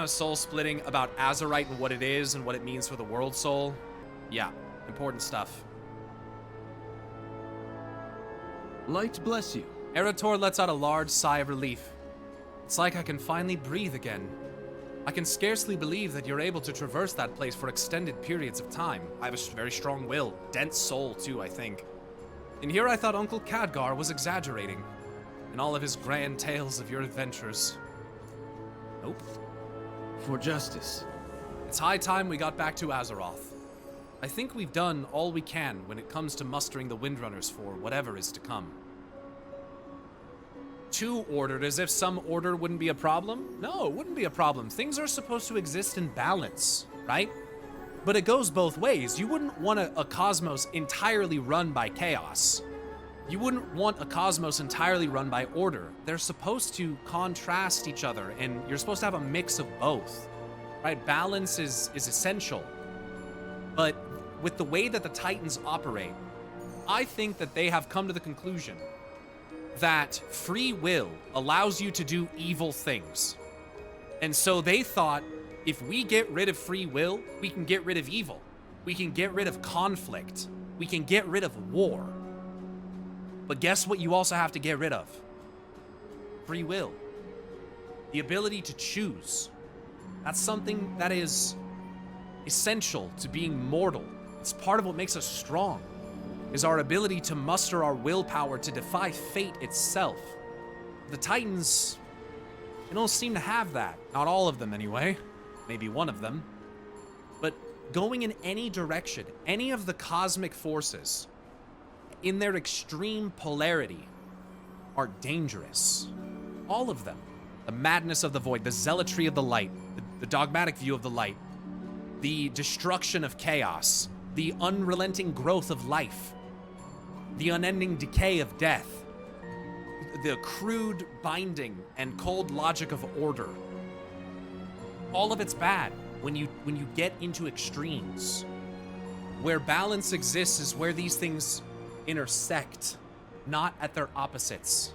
soul splitting, about Azerite and what it is and what it means for the world soul. Yeah, important stuff. Light bless you. Arator lets out a large sigh of relief. It's like I can finally breathe again. I can scarcely believe that you're able to traverse that place for extended periods of time. I have a very strong will, dense soul too, I think. And here I thought Uncle Khadgar was exaggerating in all of his grand tales of your adventures. Nope. For justice. It's high time we got back to Azeroth. I think we've done all we can when it comes to mustering the Windrunners for whatever is to come. 2 ordered, as if some order wouldn't be a problem? No, it wouldn't be a problem. Things are supposed to exist in balance, right? But it goes both ways. You wouldn't want a cosmos entirely run by chaos. You wouldn't want a cosmos entirely run by order. They're supposed to contrast each other, and you're supposed to have a mix of both, right? Balance is essential. But with the way that the Titans operate, I think that they have come to the conclusion that free will allows you to do evil things. And so they thought, if we get rid of free will, we can get rid of evil. We can get rid of conflict. We can get rid of war. But guess what you also have to get rid of? Free will. The ability to choose. That's something that is essential to being mortal. It's part of what makes us strong, is our ability to muster our willpower to defy fate itself. The Titans, they don't seem to have that. Not all of them anyway. Maybe one of them. But going in any direction, any of the cosmic forces, in their extreme polarity, are dangerous. All of them. The madness of the void, the zealotry of the light, the dogmatic view of the light, the destruction of chaos, the unrelenting growth of life, the unending decay of death, the crude binding and cold logic of order. All of it's bad when you get into extremes. Where balance exists is where these things intersect, not at their opposites.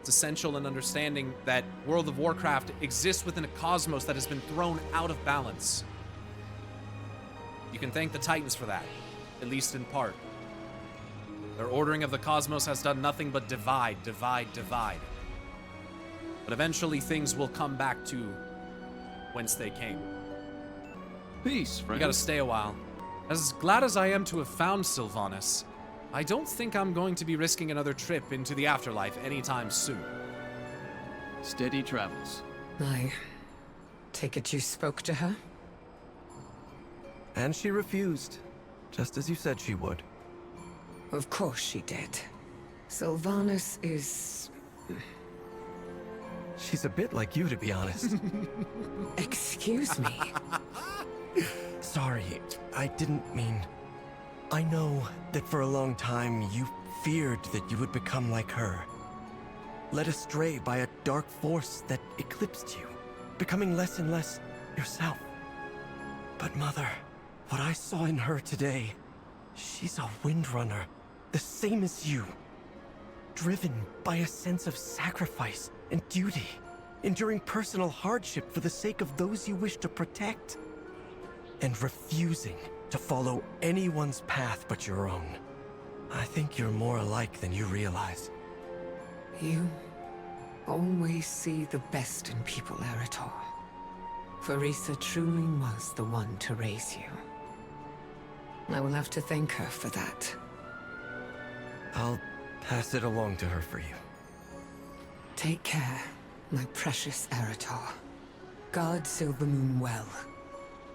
It's essential in understanding that World of Warcraft exists within a cosmos that has been thrown out of balance. You can thank the Titans for that, at least in part. Their ordering of the cosmos has done nothing but divide, divide, divide. But eventually things will come back to whence they came. Peace, friend. You gotta stay a while. As glad as I am to have found Sylvanas, I don't think I'm going to be risking another trip into the afterlife anytime soon. Steady travels. I take it you spoke to her? And she refused, just as you said she would. Of course she did. Sylvanas is... She's a bit like you, to be honest. Excuse me. Sorry, I didn't mean... I know that for a long time you feared that you would become like her. Led astray by a dark force that eclipsed you, becoming less and less yourself. But Mother, what I saw in her today, she's a Windrunner, the same as you. Driven by a sense of sacrifice and duty, enduring personal hardship for the sake of those you wish to protect, and refusing to follow anyone's path but your own. I think you're more alike than you realize. You always see the best in people, Arator. For Risa truly was the one to raise you. I will have to thank her for that. I'll pass it along to her for you. Take care, my precious Arator. Guard Silvermoon well,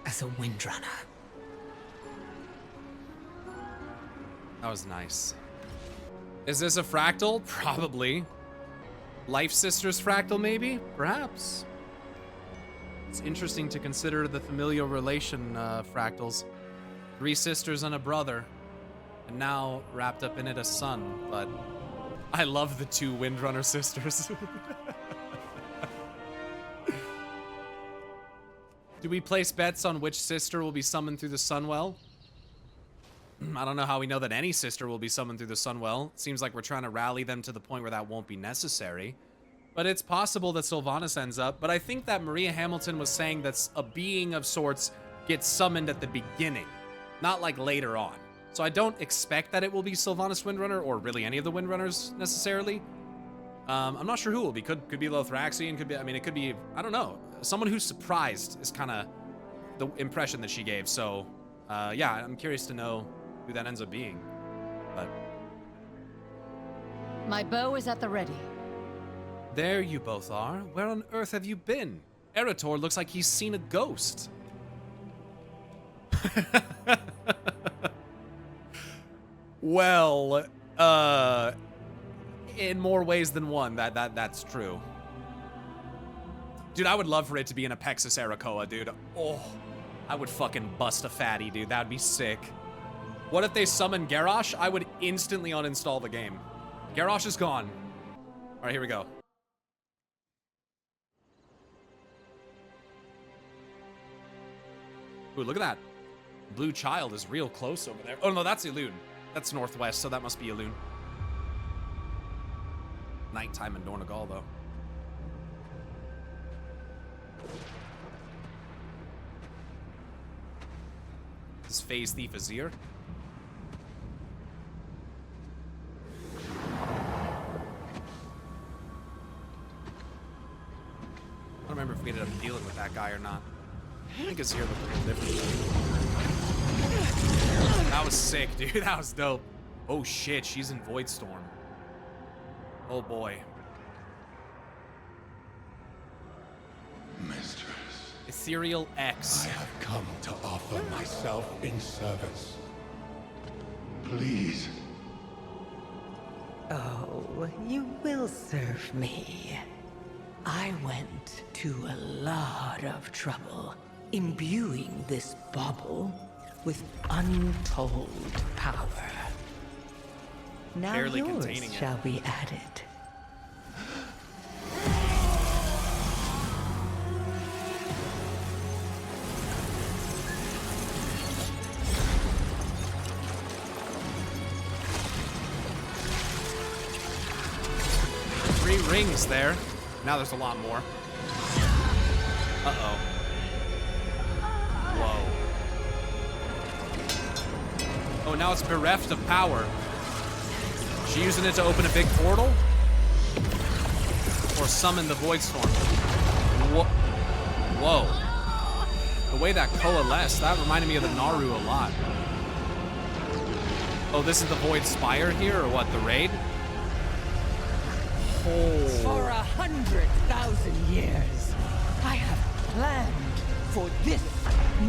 as a Windrunner. That was nice. Is this a fractal? Probably. Life Sisters fractal, maybe? Perhaps. It's interesting to consider the familial relation fractals. 3 sisters and a brother. And now, wrapped up in it, a son. But I love the 2 Windrunner sisters. Do we place bets on which sister will be summoned through the Sunwell? I don't know how we know that any sister will be summoned through the Sunwell. It seems like we're trying to rally them to the point where that won't be necessary. But it's possible that Sylvanas ends up. But I think that Maria Hamilton was saying that a being of sorts gets summoned at the beginning, not like later on. So I don't expect that it will be Sylvanas Windrunner, or really any of the Windrunners necessarily. I'm not sure who it will be. Could be Lothraxian, could be, I mean, it could be, I don't know. Someone who's surprised is kind of the impression that she gave. So, yeah, I'm curious to know who that ends up being. But my bow is at the ready. There you both are. Where on earth have you been? Arator looks like he's seen a ghost. Well, in more ways than one, that's true. Dude, I would love for it to be an Apexis Arakoa, dude. Oh, I would fucking bust a fatty, dude. That'd be sick. What if they summon Garrosh? I would instantly uninstall the game. Garrosh is gone. All right, here we go. Ooh, look at that. Blue Child is real close over there. Oh, no, that's Elune. That's northwest, so that must be Elune. Nighttime in Dornegal, though. Is Phase Thief Azir? I don't remember if we ended up dealing with that guy or not. I think Azir looked a little different. That was sick, dude. That was dope. Oh shit, she's in Voidstorm. Oh boy. Mistress. Ethereal X. I have come to offer myself in service. Please. Oh, you will serve me. I went to a lot of trouble imbuing this bauble with untold power. Now Barely yours containing it. shall be added. Three rings there. Now there's a lot more. Uh-oh. Whoa. Oh, now it's bereft of power. She using it to open a big portal? Or summon the Voidstorm? Whoa. Whoa. The way that coalesced, that reminded me of the Naru a lot. Oh, this is the Void Spire here, or what, the raid? Oh. For 100,000 years, I have planned for this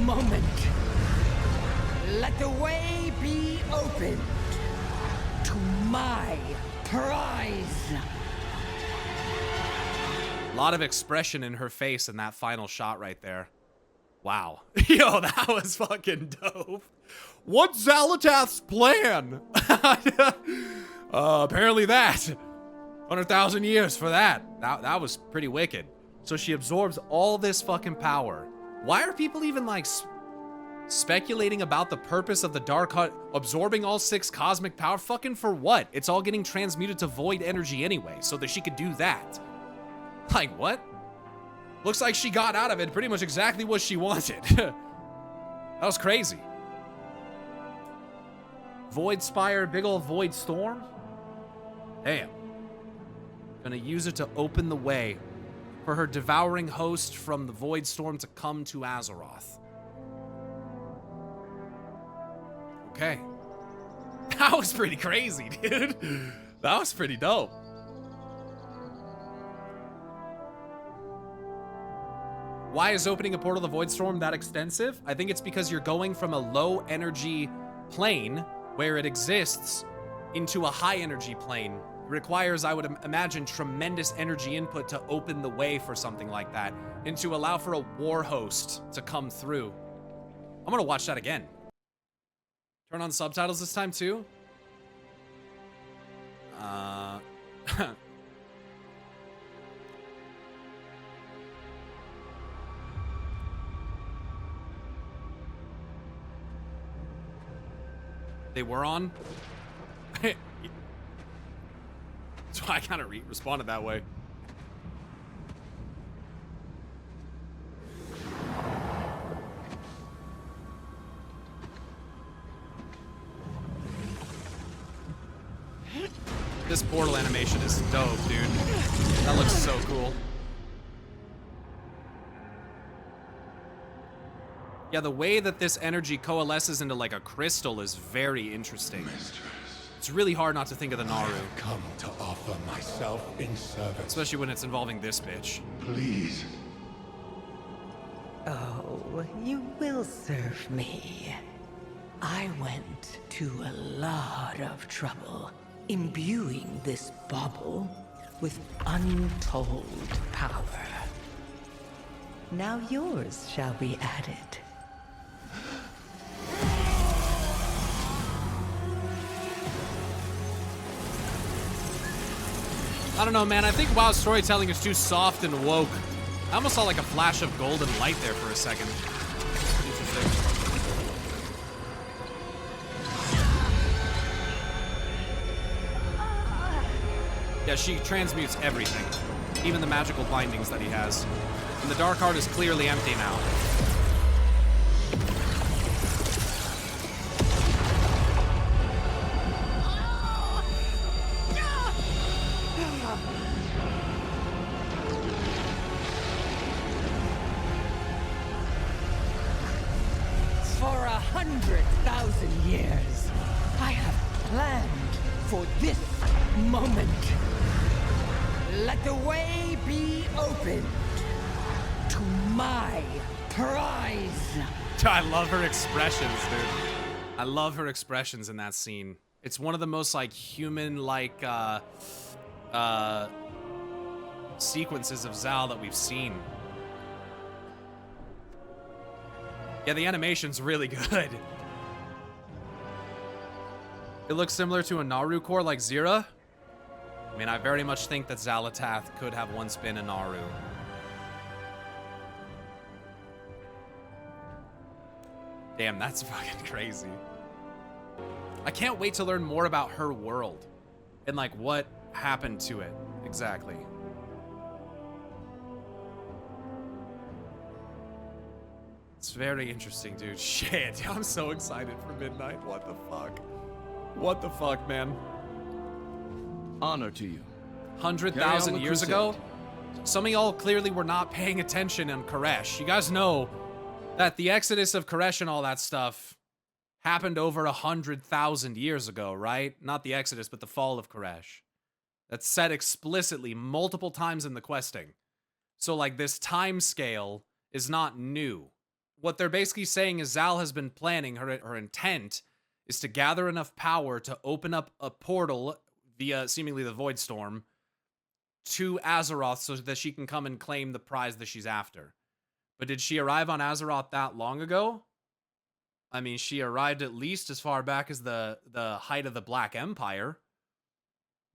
moment. Let the way be opened to my prize. A lot of expression in her face in that final shot right there. Wow. Yo, that was fucking dope. What's Xal'atath's plan? Apparently that. 100,000 years for that. That was pretty wicked. So she absorbs all this fucking power. Why are people even like speculating about the purpose of the Dark Hut absorbing all 6 cosmic power? Fucking for what? It's all getting transmuted to void energy anyway, so that she could do that. Like, what? Looks like she got out of it pretty much exactly what she wanted. That was crazy. Void Spire, big ol' Void Storm. Damn. Gonna use it to open the way for her devouring host from the Void Storm to come to Azeroth. Okay. That was pretty crazy, dude. That was pretty dope. Why is opening a portal to the Void Storm that extensive? I think it's because you're going from a low energy plane where it exists into a high energy plane. It requires, I would imagine, tremendous energy input to open the way for something like that and to allow for a war host to come through. I'm gonna watch that again. Turn on subtitles this time too. They were on. That's why I kind of responded that way. This portal animation is dope, dude. That looks so cool. Yeah, the way that this energy coalesces into like a crystal is very interesting. It's really hard not to think of the Naru. I have come to offer myself in service. Especially when it's involving this bitch. Please. Oh, you will serve me. I went to a lot of trouble imbuing this bauble with untold power. Now yours shall be added. I don't know, man. I think WoW's storytelling is too soft and woke. I almost saw like a flash of golden light there for a second. Interesting. Yeah, she transmutes everything. Even the magical bindings that he has. And the Dark Heart is clearly empty now. For 100,000 years, I have planned for this moment. Let the way be opened to my prize. I love her expressions, dude. I love her expressions in that scene. It's one of the most like human-like sequences of Xal that we've seen. Yeah, the animation's really good. It looks similar to a Naru core like Zira. I mean, I very much think that Xal'atath could have once been a Naru. Damn, that's fucking crazy. I can't wait to learn more about her world and like what happened to it exactly. It's very interesting, dude. Shit, I'm so excited for midnight. What the fuck? What the fuck, man? Honor to you. 100,000 years ago? Some of y'all clearly were not paying attention in Koresh. You guys know that the exodus of Koresh and all that stuff happened over 100,000 years ago, right? Not the exodus, but the fall of Koresh. That's said explicitly multiple times in the questing. So, like, this time scale is not new. What they're basically saying is Xal has been planning, her intent is to gather enough power to open up a portal via seemingly the Void Storm to Azeroth so that she can come and claim the prize that she's after. But did she arrive on Azeroth that long ago? I mean, she arrived at least as far back as the height of the Black Empire,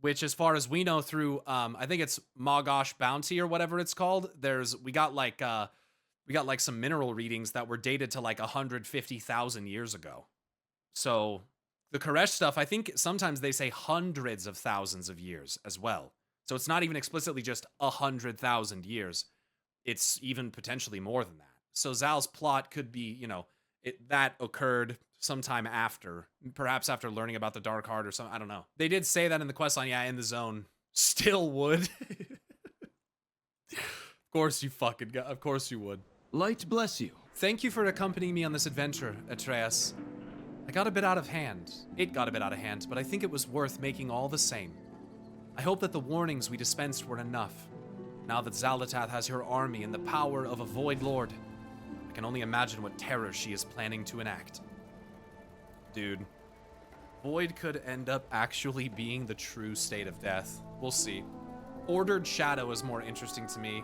which, as far as we know, through I think it's Mogosh Bounty or whatever it's called. We got like some mineral readings that were dated to like 150,000 years ago. So the Koresh stuff, I think sometimes they say hundreds of thousands of years as well. So it's not even explicitly just 100,000 years. It's even potentially more than that. So Xal's plot could be, you know, that occurred sometime after, perhaps after learning about the Dark Heart or something. I don't know. They did say that in the questline, yeah, in the zone. Still would. course you fucking got. Of course you would. Light bless you. Thank you for accompanying me on this adventure, Atreus. I got a bit out of hand. It got a bit out of hand, but I think it was worth making all the same. I hope that the warnings we dispensed were enough. Now that Xal'atath has her army and the power of a Void Lord, I can only imagine what terror she is planning to enact. Dude, Void could end up actually being the true state of death. We'll see. Ordered Shadow is more interesting to me.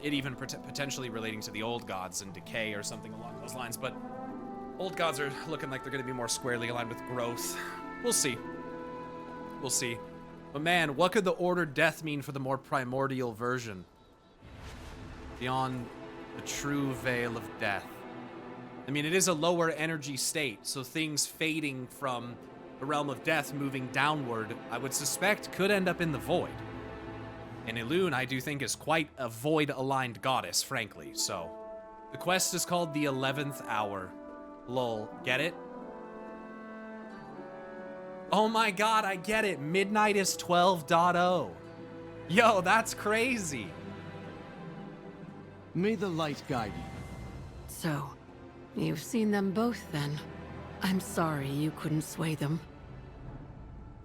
It even potentially relating to the old gods and decay or something along those lines, but old gods are looking like they're going to be more squarely aligned with growth. We'll see. We'll see. But man, what could the ordered death mean for the more primordial version? Beyond the true veil of death. I mean, it is a lower energy state, so things fading from the realm of death moving downward, I would suspect could end up in the void. And Elune, I do think, is quite a void-aligned goddess, frankly, so. The quest is called the 11th Hour. Lol, get it? Oh my god, I get it. Midnight is 12.0. Yo, that's crazy. May the light guide you. So, you've seen them both then. I'm sorry you couldn't sway them.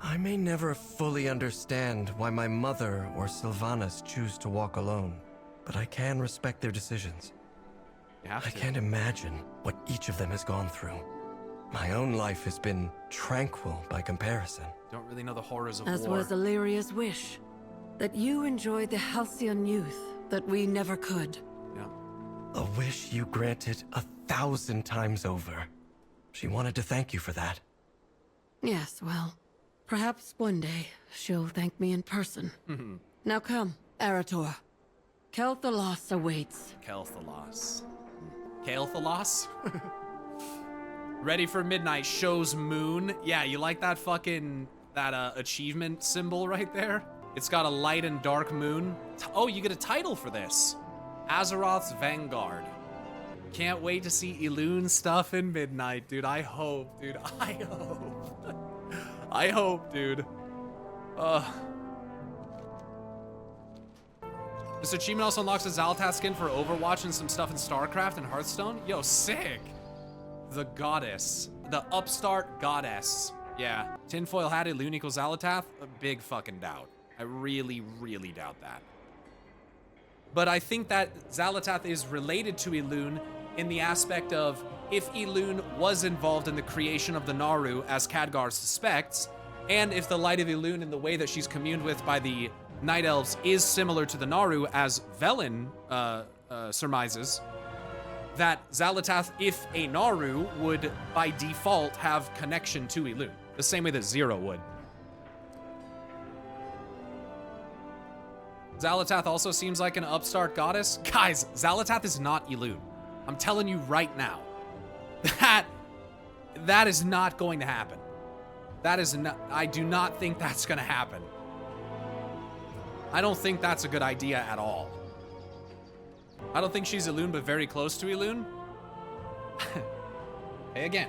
I may never fully understand why my mother or Sylvanas choose to walk alone, but I can respect their decisions. I can't imagine what each of them has gone through. My own life has been tranquil by comparison. Don't really know the horrors of As war. was Illyria's wish, that you enjoyed the halcyon youth that we never could. Yeah. A wish you granted 1,000 times over. She wanted to thank you for that. Yes, well, perhaps one day she'll thank me in person. Now come, Arator. Xal'atath awaits. Xal'atath. Xal'atath? Ready for midnight shows moon. Yeah, you like that fucking, that achievement symbol right there? It's got a light and dark moon. Oh, you get a title for this. Azeroth's Vanguard. Can't wait to see Elune stuff in midnight, dude. I hope, dude. I hope. I hope, dude. This achievement also unlocks a Xal'atath skin for Overwatch and some stuff in StarCraft and Hearthstone. Yo, sick. The goddess. The upstart goddess. Yeah. Tinfoil hat Elune equals Xal'atath? A big fucking doubt. I really, really doubt that. But I think that Xal'atath is related to Elune in the aspect of if Elune was involved in the creation of the Naru, as Khadgar suspects, and if the light of Elune in the way that she's communed with by the Night Elves is similar to the Naru, as Velen surmises, that Xal'atath, if a Naru, would by default have connection to Elune, the same way that Zero would. Xal'atath also seems like an upstart goddess. Guys, Xal'atath is not Elune. I'm telling you right now. That is not going to happen. That is not, I do not think that's gonna happen. I don't think that's a good idea at all. I don't think she's Elune, but very close to Elune. Hey, again,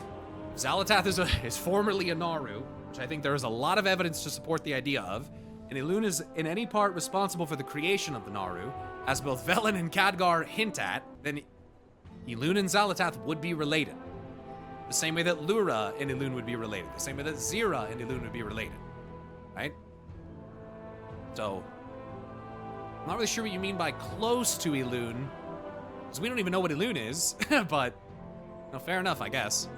Xal'atath is formerly a Naru, which I think there is a lot of evidence to support the idea of, and Elune is in any part responsible for the creation of the Naru, as both Velen and Khadgar hint at, then Elune and Xal'atath would be related. The same way that Lura and Elune would be related. The same way that Zira and Elune would be related. Right? So, I'm not really sure what you mean by close to Elune, because we don't even know what Elune is, but, no, fair enough, I guess.